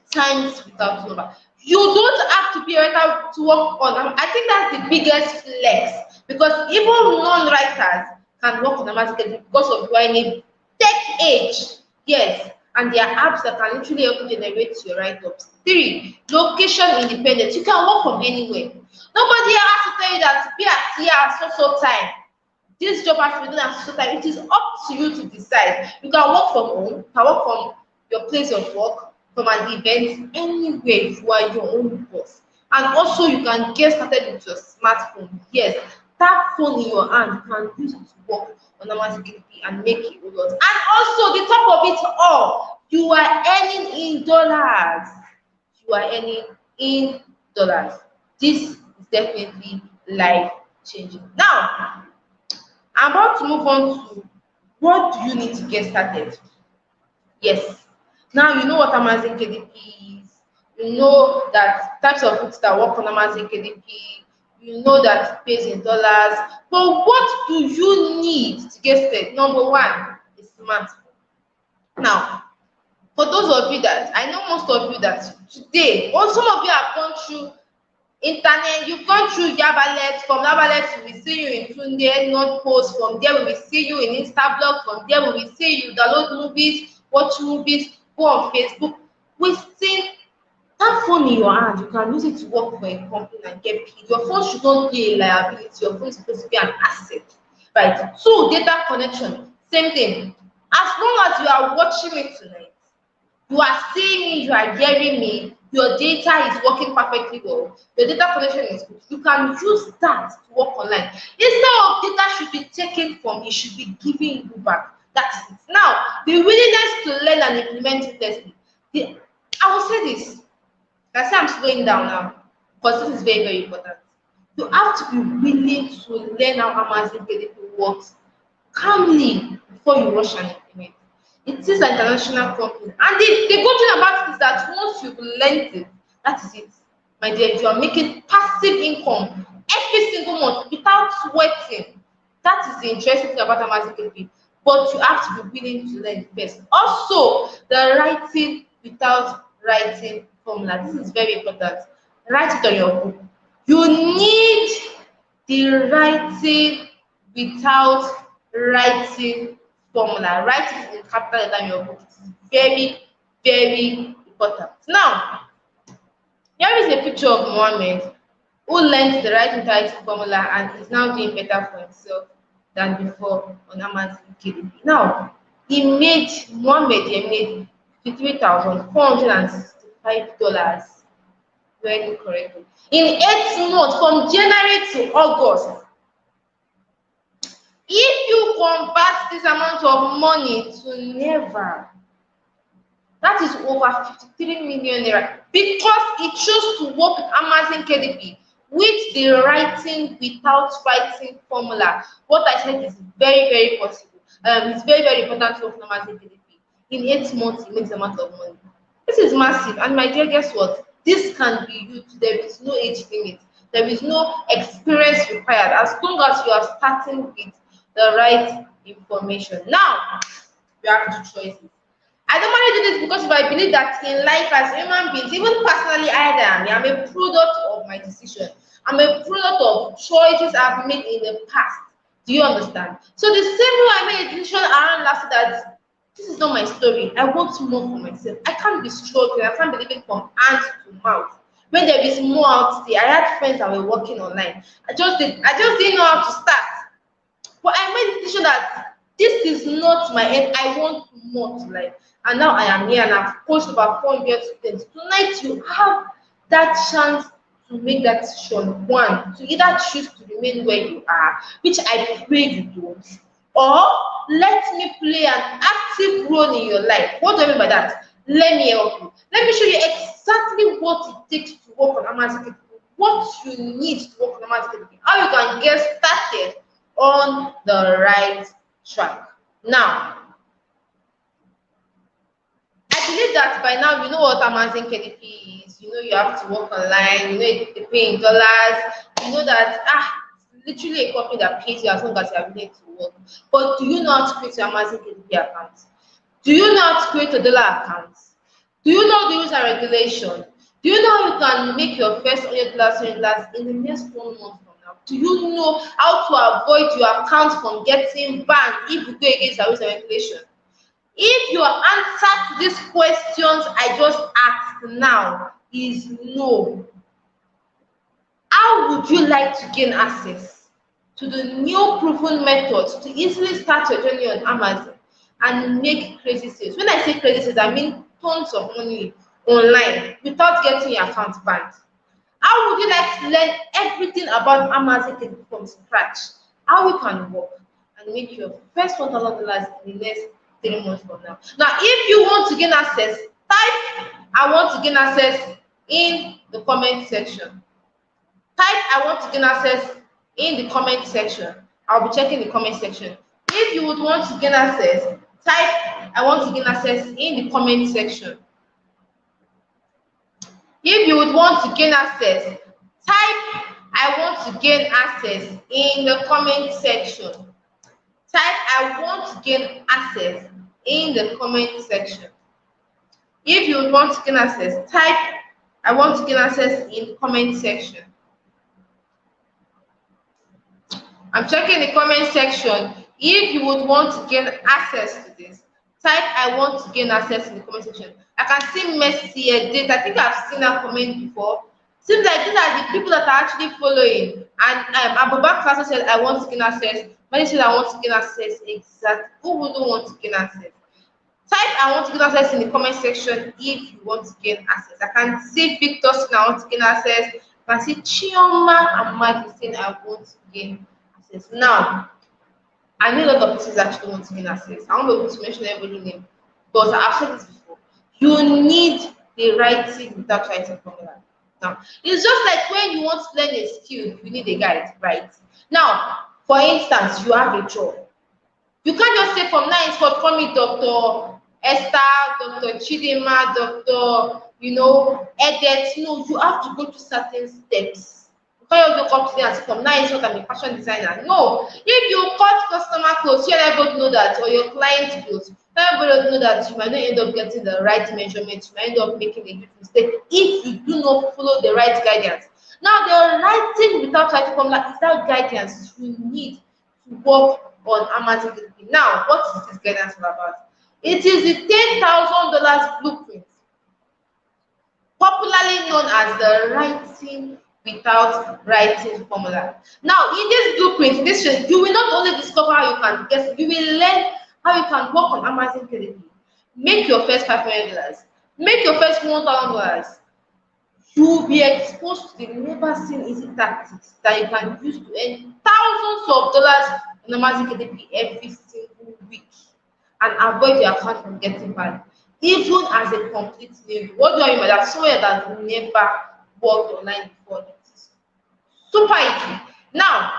times without number. You don't have to be a writer to work on. I think that's the biggest flex because even non-writers can work on Amazon because of you are in a tech age. Yes, and there are apps that can literally help you generate your write-ups. 3, location independence. You can work from anywhere. Nobody has to tell you that be at here at so time. This job has to be done at so time. It is up to you to decide. You can work from home, you can work from your place of work, from an event, anywhere. You are your own boss. And also you can get started with your smartphone. Yes, that phone in your hand, you can use it to work on Amazon KDP and make it a lot. And also the top of it all, you are earning in dollars. You are earning in dollars. This is definitely life changing. Now, I'm about to move on to what do you need to get started. Yes. Now you know what Amazon KDP is. You know that types of goods that work on Amazon KDP. You know that it pays in dollars. But what do you need to get started? Number one is smartphone. Now, for those of you that I know most of you that today, or some of you have gone through internet, you've gone through Yabalet. From Yabalet, we will see you in Tunde, not post. From there, we will see you in Instablog. From there, we will see you download movies, watch movies, go on Facebook. Wasting that phone in your hand, you can use it to work for a company and get paid. Your phone should not be a liability. Your phone is supposed to be an asset, right? 2, data connection, same thing. As long as you are watching me tonight, you are seeing me, you are hearing me, your data is working perfectly well, your data connection is good, you can use that to work online. Instead of data should be taken from you, should be giving you back. That's it. Now, the willingness to learn and implement it testing. I will say this. I say I'm slowing down now because this is very, very important. You have to be willing to learn how Amazon KDP works calmly before you rush and implement. It is an international company. And the good thing about it is that once you've learned it, that is it. My dear, you are making passive income every single month without sweating. That is the interesting thing about Amazon KDP. But you have to be willing to learn first. Also, the writing without writing formula. This is very important. Write it on your book. You need the writing without writing formula. Write it in capital letter in your book. It is very, very important. Now, here is a picture of Mohammed who learned the writing writing formula and is now doing better for himself than before on Amazon KDP. Now, Mohammed made $53,465. Very correctly. In 8 months, from January to August, if you convert this amount of money to never, that is over 53 million naira because it chose to work with Amazon KDP with the writing without writing formula. What I said is very, very possible. It's very, very important to work with Amazon KDP. In 8 months, it makes a amount of money. This is massive. And my dear, guess what? This can be used. There is no age limit. There is no experience required as long as you are starting with the right information. Now, you have two choices. I normally do this because if I believe that in life as human beings, even personally, I'm a product of my decision. I'm a product of choices I've made in the past. Do you understand? So the same way I made a decision around last year that this is not my story. I want more for myself. I can't be struggling. I can't be living from hand to mouth. When there is more out there, I had friends that were working online. I just didn't know how to start. But I made the decision that this is not my end. I want more to life. And now I am here and I've coached about 400 students. Tonight you have that chance to make that decision. One, to either choose to remain where you are, which I pray you don't, or let me play an active role in your life. What do I mean by that? Let me help you. Let me show you exactly what it takes to work on Amazon, what you need to work on Amazon, how you can get started on the right track. Now, I believe that by now you know what Amazon KDP is. You know you have to work online. You know they pay in dollars. You know that it's literally a company that pays you as long as you are willing to work. But do you know how to create your Amazon KDP account? Do you know how to create a dollar account? Do you know the rules and regulation? Do you know how you can make your first $100 in the next 1 month from now? Do you know how to avoid your account from getting banned if you go against the rules and regulation? If your answer to these questions I just asked now is no, how would you like to gain access to the new proven methods to easily start your journey on Amazon and make crazy sales? When I say crazy sales, I mean tons of money online without getting your account banned. How would you like to learn everything about Amazon from scratch? How you can work and make your first $1,000 in the next 3 months from now. Now, if you want to gain access, type I want to gain access in the comment section. Type I want to gain access in the comment section. I'll be checking the comment section. If you would want to gain access, type I want to gain access in the comment section. If you would want to gain access, type I want to gain access in the comment section. Type I want to gain access in the comment section. If you would want to gain access, type I want to gain access in the comment section. I'm checking the comment section. If you would want to gain access to this, type I want to gain access in the comment section. I can see Messi date. I think I've seen that comment before. Seems like these are the people that are actually following. And Abubakar also said I want to gain access. Many said I want to gain access. Exactly. Who wouldn't want to gain access? Type I want to gain access in the comment section if you want to gain access. I can see Victor saying I want to gain access. I can see Chioma and Maggie saying I want to gain access. Now, I know a lot of persons actually want to gain access. I won't be able to mention everybody's name, but I've said this before. You need the writing without writing formula. Now, it's just like when you want to learn a skill, you need a guide, right? Now, for instance, you have a job. You can't just say from now it's call me Dr. Esther, Dr. Chidima, Dr. Edet. No, you have to go through certain steps. You can't just look up today and say from now it's what I'm a fashion designer. No, if you cut customer clothes, you and everybody know that, or your client clothes, everybody know that you might not end up getting the right measurements, you might end up making a huge mistake if you do not follow the right guidance. Now, the writing without writing formula is that guidance you need to work on Amazon KDP. Now, what is this guidance all about? It is the $10,000 blueprint, popularly known as the writing without writing formula. Now, in this blueprint, you will not only discover how you can get, you will learn how you can work on Amazon KDP, make your first $500, make your first $1,000. You will be exposed to the never seen easy tactics that you can use to earn thousands of dollars on Amazon KDP every single week and avoid your account from getting banned, even as a complete newbie. What do I mean by that? Someone that has never worked online before. It is super easy. Now,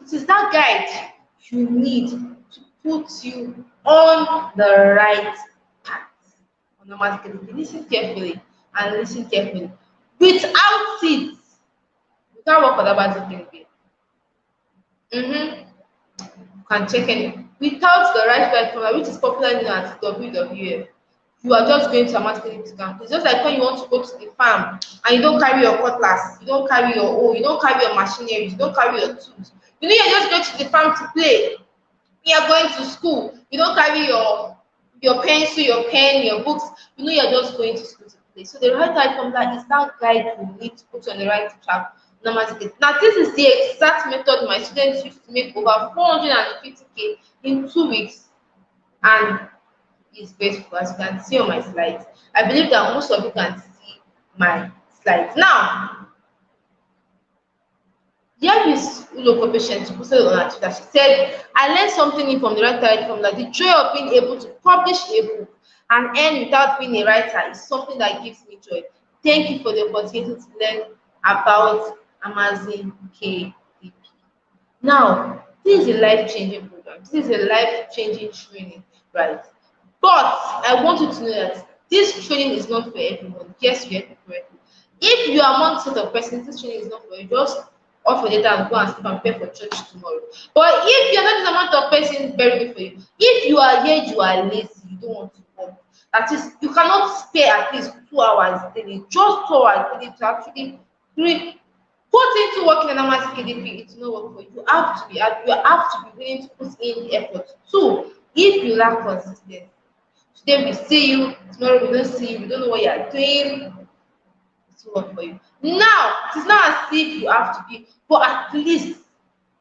it is that guide you need to put you on the right path on Amazon KDP. Listen carefully and listen carefully. Without it, you can't work on Amazon KDP. You can check it. Without the right platform, which is popularly known as WWF, you are just going to automatically discount. It's just like when you want to go to the farm and you don't carry your cutlass, you don't carry your hoe, you don't carry your machinery, you don't carry your tools. You know you're just going to the farm to play. You are going to school, you don't carry your pencil, your pen, your books. You know you're just going to school to play. So the right eye formula is that guide you need to put you on the right track. Now this is the exact method my students used to make over 450K in 2 weeks, and it's graceful as you can see on my slides. I believe that most of you can see my slides. Now, here is local patient who posted on her Twitter. She said, I learned something new from the writer from that the joy of being able to publish a book and earn without being a writer is something that gives me joy. Thank you for the opportunity to learn about Amazon KDP. Now, this is a life-changing program. This is a life-changing training, right? But I want you to know that this training is not for everyone. Yes, you heard me correctly. If you are among sort of persons, this training is not for you. Just off your data and go and sleep and prepare for church tomorrow. But if you're not this amount of persons, very good for you. If you are here, you are lazy, you don't want to work. That is, you cannot spare at least 2 hours daily, just 2 hours daily to actually put into working an Amazon KDP. It's not work for you. You have to be willing to put in the effort. So, if you lack consistency, today we see you, tomorrow we don't see you, we don't know what you are doing. It's work for you. Now, it is not as if you have to be, but at least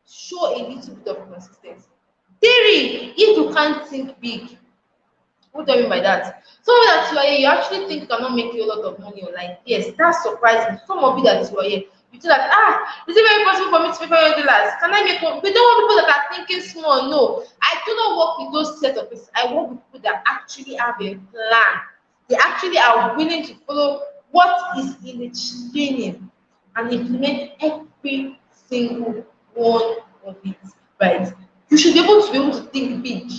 show a little bit of consistency. Theory, if you can't think big, what do I mean by that? So that you are here, you actually think you cannot make a lot of money online. Yes, that's surprising. Some of you that you are here, you feel like, is it very possible for me to make $500? Can I make one? We don't want people that are thinking small. No, I do not work with those set of people. I work with people that actually have a plan. They actually are willing to follow what is in the training and implement every single one of it. Right? You should be able to think big.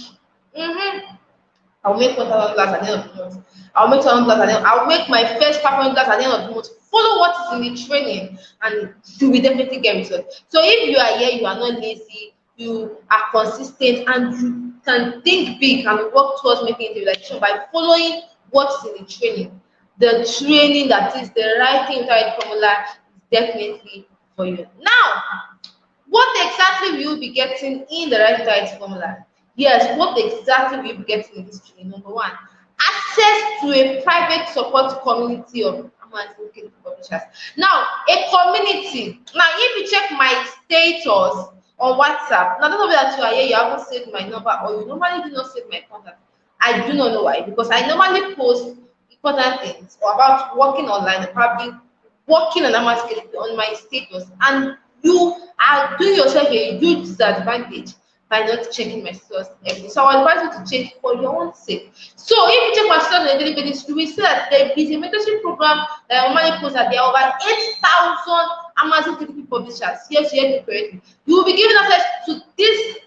I'll make $1,000 at the end of the month. I'll make $1,000 at the end. I'll make my first $500 at the end of the month. Follow what is in the training, and you will definitely get results. So if you are here, you are not lazy, you are consistent, and you can think big and work towards making it a realization by following what is in the training. The training that is the right thing, the right formula is definitely for you. Now, what exactly will you be getting in the right diet formula? Yes, what exactly will you be getting in this training? Number one, access to a private support community of Amazon KDP publishers. Now, a community. Now, if you check my status on WhatsApp, now don't know that you are here, you haven't saved my number, or you normally do not save my contact. I do not know why, because I normally post important things or about working online and probably working on Amazon KDP on my status, and you are doing yourself a huge disadvantage by not checking my status every day. So I advise you to check for your own sake. So if you check my status on a daily basis, you will see that there is a mentorship program that I normally post that there are over 8,000 Amazon KDP publishers. Yes, you heard me correctly. You will be given access to this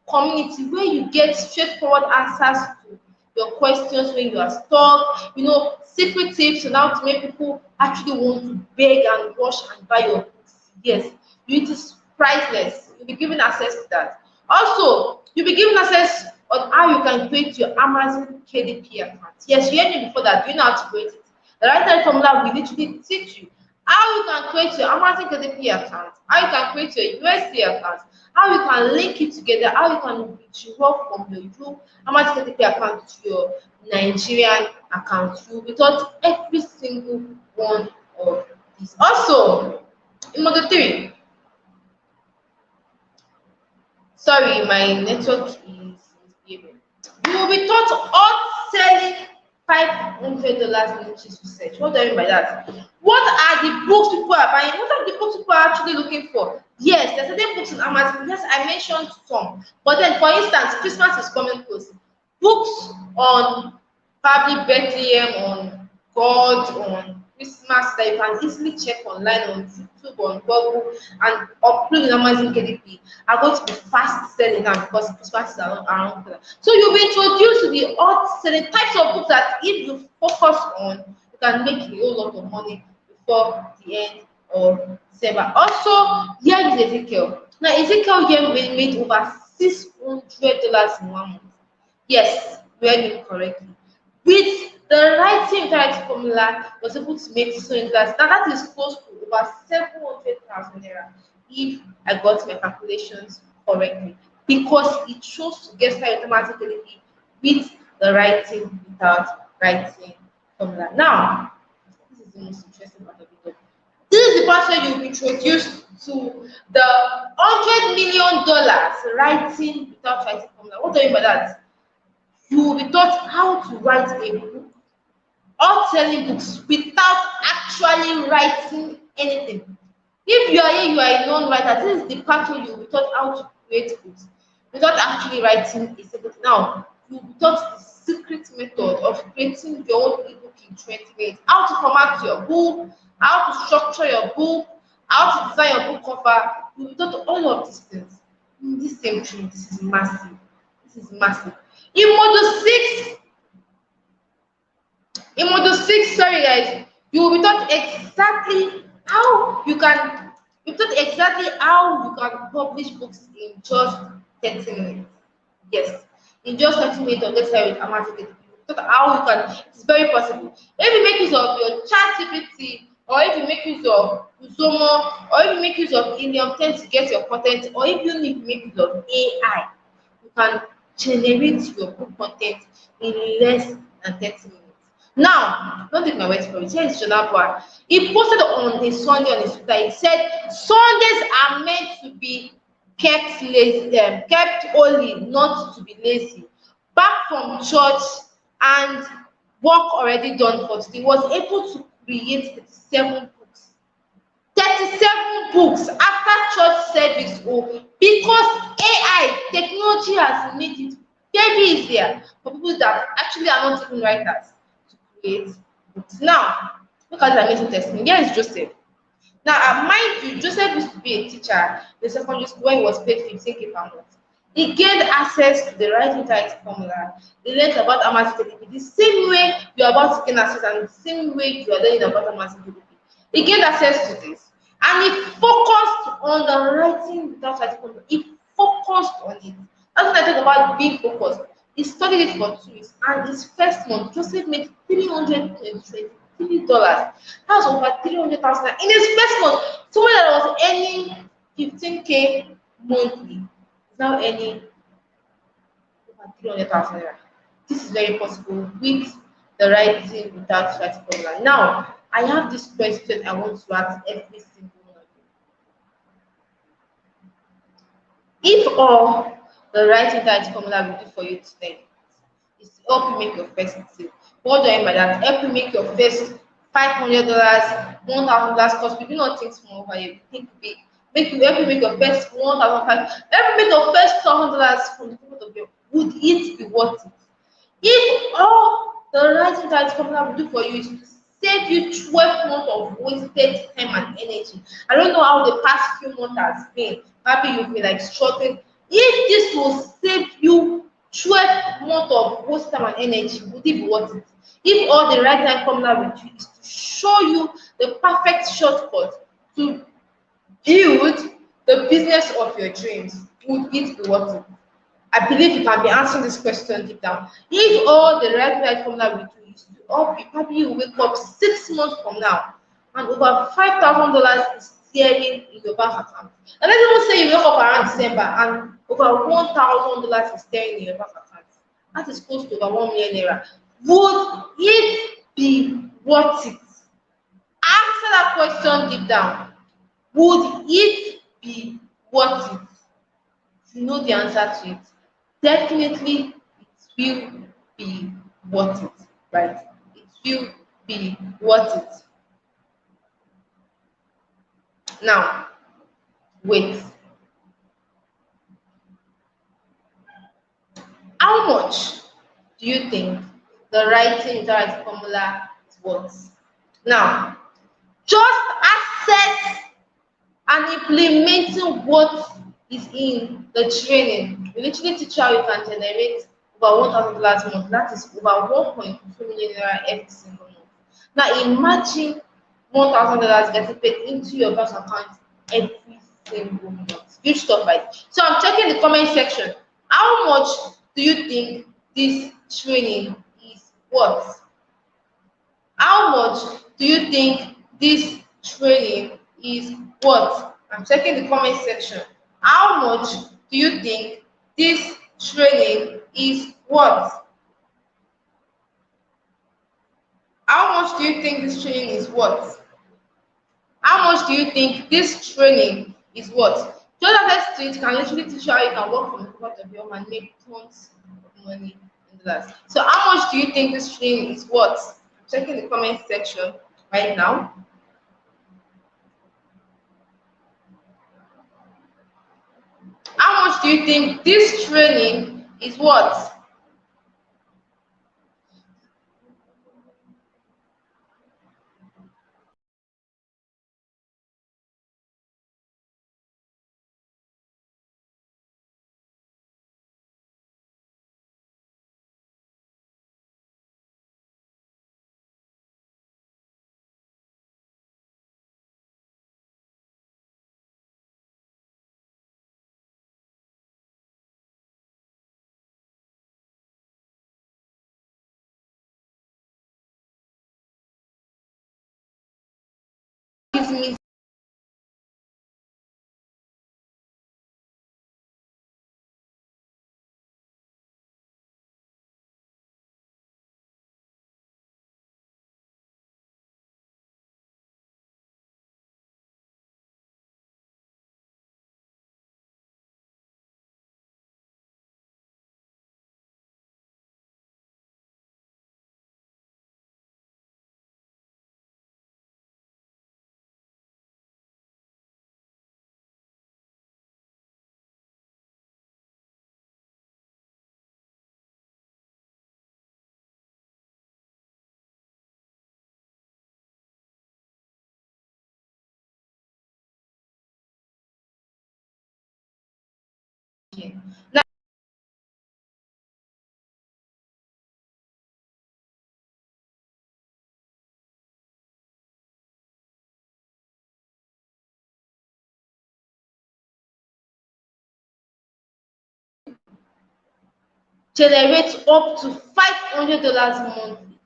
community where you get straightforward answers to your questions when you are stuck, secret tips on how to make people actually want to beg and rush and buy your books. Yes, it is priceless. You'll be given access to that. Also, you'll be given access on how you can create your Amazon KDP account. Yes, you heard me before that. You know how to create it. The right hand formula will literally teach you how you can create your Amazon KDP account, how you can create your USD account, how you can link it together, how you can withdraw from your Amazon KDP account to your Nigerian account. You will be taught every single one of these. Also, in module 3, sorry, my network is misbehaving. You will be taught hot selling $500 niche research. What do I mean by that? What are the books people are buying? What are the books people are actually looking for? Yes, there's certain books in Amazon. Yes, I mentioned some. But then, for instance, Christmas is coming close. Books on probably Bethlehem, on God, on Christmas that you can easily check online on YouTube, on Google, and upload in Amazon KDP are going to be fast selling now because Christmas is around. So you'll be introduced to the hot selling types of books that if you focus on, you can make a whole lot of money before the end of December. Also, here is Ezekiel. Now, Ezekiel here made over $600 in 1 month. Yes, we heard it correctly. With The writing interactive formula was able to make so in class. Now that is close to over 700,000 naira if I got my calculations correctly, because it chose to get started automatically with the writing without writing formula. Now, this is the most interesting part of it. This is the part where you'll be introduced to the $100 million writing without writing formula. What do I mean by that? You will be taught how to write a book or telling books without actually writing anything. If you are here, you are a non-writer, this is the part where you will be taught how to create books without actually writing a single thing. Now, you will be taught the secret method of creating your own ebook in 20 minutes, how to format your book, how to structure your book, how to design your book cover. You will be taught all of these things in this same training. This is massive. This is massive. In module 6, sorry guys, you will be taught exactly how you can publish books in just 30 minutes. Yes, in just 30 minutes of let's say with Amazon, how you can, it's very possible. If you make use of your chat GPT, or if you make use of Uzomo, or if you make use of Helium 10 to get your content, or if you need to make use of AI, you can generate your book content in less than 30 minutes. Now, don't take my word for it. Here is Jonah. He posted on the Sunday on his Twitter. He said Sundays are meant to be kept lazy, kept holy, not to be lazy. Back from church and work already done for today, was able to create 37 books. 37 books after church service, because AI technology has made it very easier for people that actually are not even writers to create books. Now, look at the amazing testimony. Here is Joseph. Now, mind you, Joseph used to be a teacher in secondary school when he was paid 15K per month. He gained access to the writing type formula. He learned about Amazon KDP the same way you are about to gain access, and the same way you are learning about Amazon KDP. He gained access to this, and he focused on the writing without writing formula. He focused on it. That's when I talk about being focused. He studied it for 2 weeks, and his first month, Joseph made $323. That's over 300,000 in his first month. Someone that was earning 15K monthly is now earning over 300,000. This is very possible with the writing without writing formula. Now, I have this question I want to ask every single one of you. If all the writing without formula will do for you today is to help you make your first sale, what do I mean by that? Help you make your first $500, $1,000 course. We do not think small over here. We think big. Help you make your first 1,500. Help you make your first $1,000 from the point of view. Would it be worth it? If all the writing that formula will do for you is to save you 12 months of wasted time and energy. I don't know how the past few months has been. Maybe you'll be like struggling. If this will save you 12 months of wasted time and energy, would it be worth it? If all the right time formula with you is to show you the perfect shortcut to build the business of your dreams, would it be worth it? I believe you can be answering this question deep down. If all the right formula with you is to help you, probably you wake up 6 months from now and over $5,000 is staring in your bank account. And let's even say you wake up around December and over $1,000 is staring in your bank account. That is close to over 1 million naira. Would it be worth it? Answer that question deep down. Would it be worth it? You know the answer to it. Definitely, it will be worth it, right? It will be worth it. Now, wait. How much do you think the writing interactive formula is worth? Now, just access and implementing what is in the training. We literally teach how you can generate over $1,000 a month. That is over 1.2 million naira every single month. Now imagine $1,000 getting paid into your bank account every single month. Huge stuff, right? So I'm checking the comment section. How much do you think this training is worth? How much do you think this training is worth? I'm checking the comment section. How much do you think this training is worth? How much do you think this training is worth? How much do you think this training is worth? Just access to it can literally teach you how you can work from the comfort of your home and make tons of money in dollars. So how much do you think this training is worth? I'm checking the comment section right now. How much do you think this training is worth? Gives me now generate up to $500 monthly.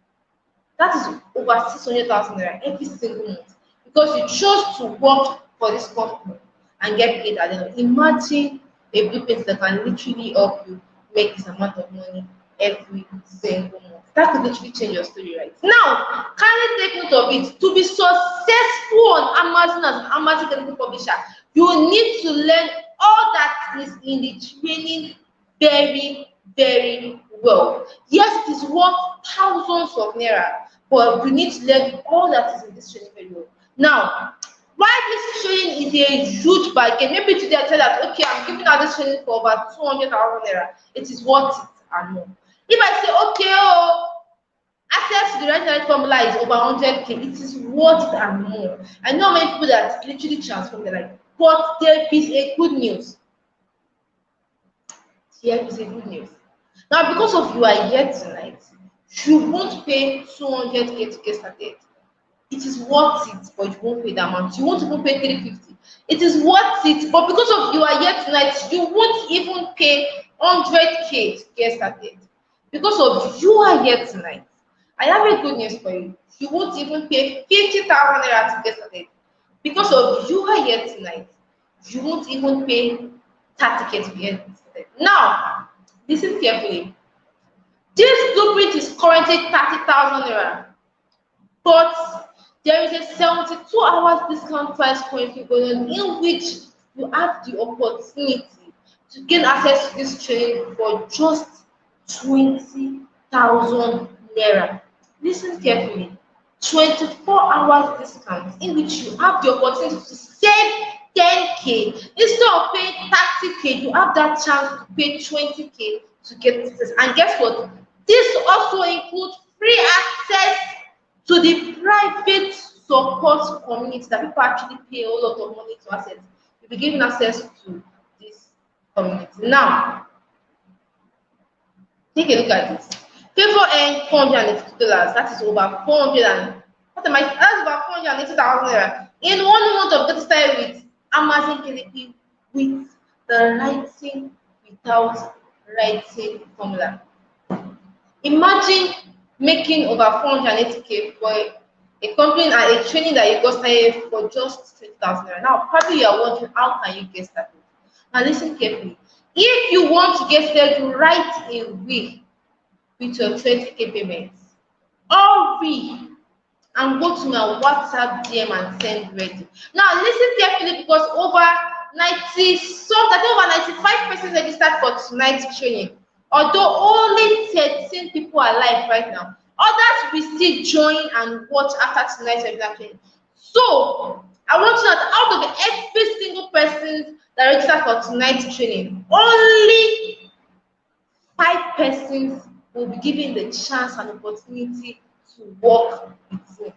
That is over 600,000 naira every single month because you chose to work for this company and get paid at the end. Imagine a blueprint that can literally help you make this amount of money every single month. That could literally change your story right now. Kindly take note of it. To be successful on Amazon as an Amazon chemical publisher, you need to learn all that is in the training very well. Yes, it is worth thousands of naira, but we need to learn all that is in this training very well. Now, why this training is a huge bargain? Maybe today I tell that okay, I'm giving out this training for over 200,000 naira. It is worth it and more. If I say okay, oh, access to the right formula is over 100k, it is worth it and more. I know many people that literally transform their life, but there is a good news. Here is a good news. Now, because of you are here tonight, you won't pay 200k to get started. It is worth it, but you won't pay that amount. You won't even pay 350. It is worth it, but because of you are here tonight, you won't even pay 100k to get started. Because of you are here tonight, I have a good news for you. You won't even pay 50,000 naira to get started. Because of you are here tonight, you won't even pay 30k to get started. Now, listen carefully. This blueprint is currently 30,000 naira, but there is a 72 hours discount price currently going on in which you have the opportunity to gain access to this training for just 20,000 naira. Listen carefully. 24 hours discount in which you have the opportunity to save 10k. Instead of paying 30k, you have that chance to pay 20k to get this. And guess what? This also includes free access to the private support community that people actually pay a whole lot of money to access. You'll be given access to this community. Now, take a look at this. Favor earned $482. That is over 400 and what am I? That's about 480,000 naira in 1 month of getting started with Amazon KDP with the writing without writing formula. Imagine making over 480K for a company and a training that you got started for just 20,000 naira. Now, probably you are wondering, how can you get started? Now, listen carefully. If you want to get started right away with your 20K payments, hurry and go to my WhatsApp DM and send ready. Now, listen carefully, because over 90, some that over 95% registered for tonight's training. Although only 13 people are live right now, others will still join and watch after tonight's webinar training. So, I want you to know that out of every single person that registered for tonight's training, only 5 persons will be given the chance and opportunity to work with me.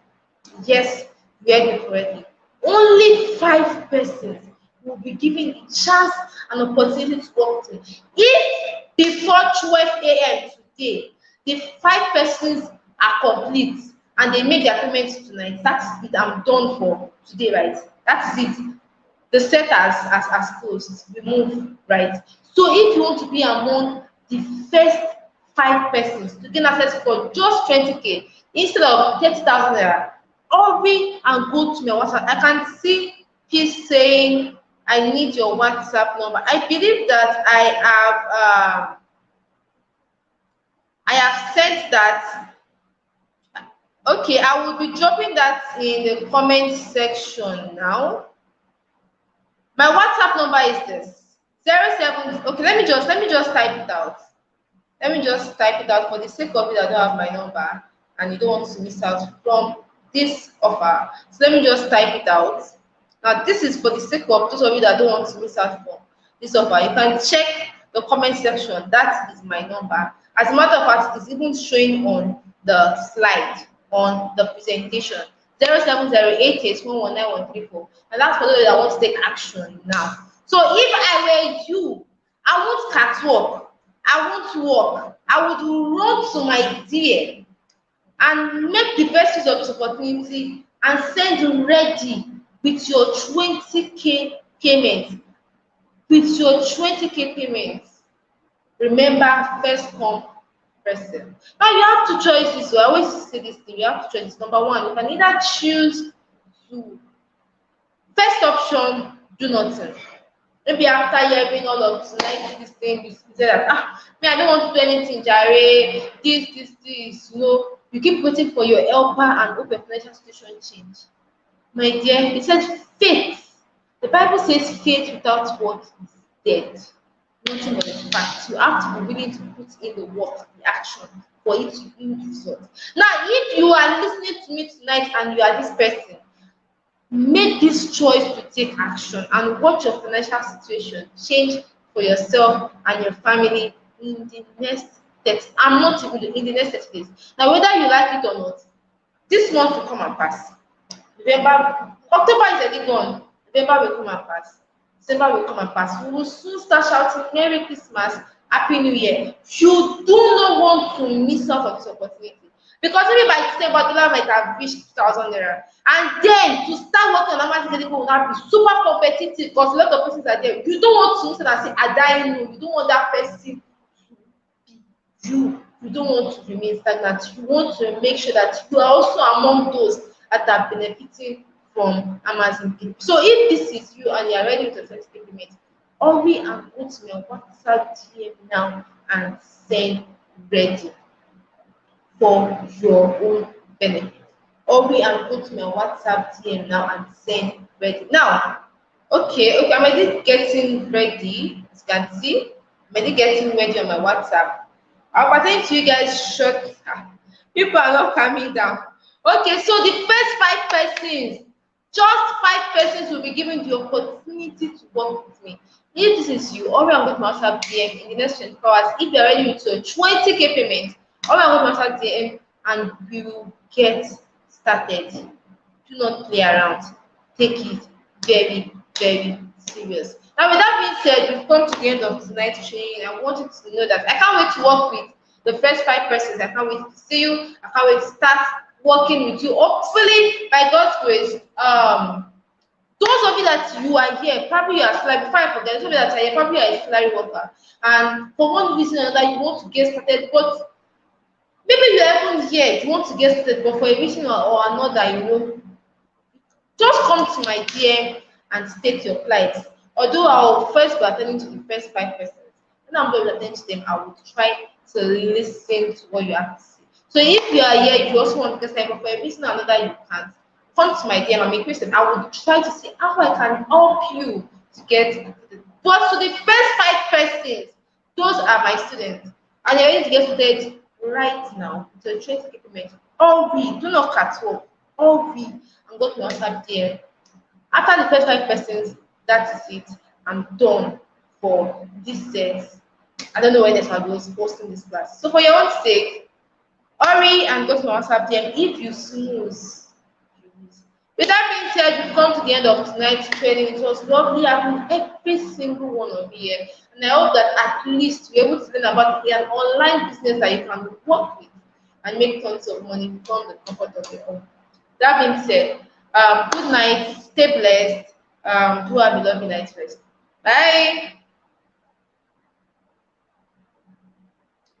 Yes, you heard me correctly. Only 5 persons will be given the chance and opportunity to work with me. If before 12 a.m. today, the 5 persons are complete and they make their payments tonight, that's it. I'm done for today, right? That's it. The set has closed. We move, right? So if you want to be among the first 5 persons to gain access for just 20K instead of 30,000 naira, hurry and go to my WhatsApp. I can see he's saying, I need your WhatsApp number. I believe that I have sent that. Okay, I will be dropping that in the comment section now. My WhatsApp number is this 07. Okay, let me just type it out. Let me just type it out for the sake of it. I don't have my number and you don't want to miss out from this offer. So let me just type it out. Now, this is for the sake of those of you that don't want to miss out from this offer. You can check the comment section. That is my number. As a matter of fact, it's even showing on the slide on the presentation. 0708811934. And that's for those that want to take action now. So if I were you, I want catwalk, I want to work, I would run to my DM and make the best use of this opportunity and send ready with your 20K payment. With your 20K payment. Remember, first come, first serve. Now you have two choices. So I always say this thing, you have two choices. Number one, you can either choose to first option, do nothing. Maybe after hearing all of tonight, this thing, you say that me, I don't want to do anything, Jare. This, you know, you keep waiting for your helper and hope your financial situation change. My dear, it says faith. The Bible says faith without work is dead. Nothing but the fact. You have to be willing to put in the work, the action for it to yield results. Now, if you are listening to me tonight and you are this person, make this choice to take action and watch your financial situation change for yourself and your family in the next 30. I'm not even in the next 30 days. Now, whether you like it or not, this month will come and pass. November, October is already gone. November will come and pass. December will come and pass. We will soon start shouting Merry Christmas, Happy New Year. You do not want to miss out on this opportunity. Because maybe by December, dollar might have reached 2,000 naira. And then to start working on Amazon Medical will now be super competitive because a lot of persons are there. You don't want to listen and say, I die no. You don't want that person to be you. You don't want to remain stagnant. You want to make sure that you are also among those that are benefiting from Amazon. So if this is you and you are ready with your first payment, hurry and go to my WhatsApp DM now and send ready for your own benefit. Hurry and go to my WhatsApp DM now and send ready. Now, okay, I'm already getting ready. As you can see, I'm already getting ready on my WhatsApp. I'll present to you guys short. People are not coming down. Okay, so the first 5 persons, just 5 persons will be given the opportunity to work with me. If this is you, hurry and go to my WhatsApp DM in the next 24 hours. If you're ready with your 20K payment, hurry and go to my WhatsApp DM and we will get started. Do not play around. Take it very, very serious. Now, with that being said, we've come to the end of tonight's training. I want you to know that I can't wait to work with the first 5 persons. I can't wait to see you. I can't wait to start working with you. Hopefully, by God's grace, those of you that you are here, probably you are salary. Before I forget, those of you that are here, probably you are a salary worker, and for one reason or another, you want to get started, but Maybe you haven't yet, you want to get started, but for a reason or another, just come to my DM and state your plight. Although I'll first be attending to the first five persons. When I'm done attending to them, I will try to listen to what you have to say. So if you are here, if you also want to get started, but for a reason or another you can't, come to my DM and make question. I will try to see how I can help you to get started. But to the first five persons, those are my students. And you're ready to get started right now. So try to keep it. All we do not cut off. All we and go to WhatsApp DM. After the first five persons, that is it. I'm done for this set. I don't know when next I'll be posting this class. So for your own sake, hurry and go to my WhatsApp DM if you snooze. With that being said, we've come to the end of tonight's training. It was lovely having every single one of you here. And I hope that at least you're able to learn about an online business that you can work with and make tons of money from the comfort of your home. That being said, good night, stay blessed, do have a lovely night rest. Bye.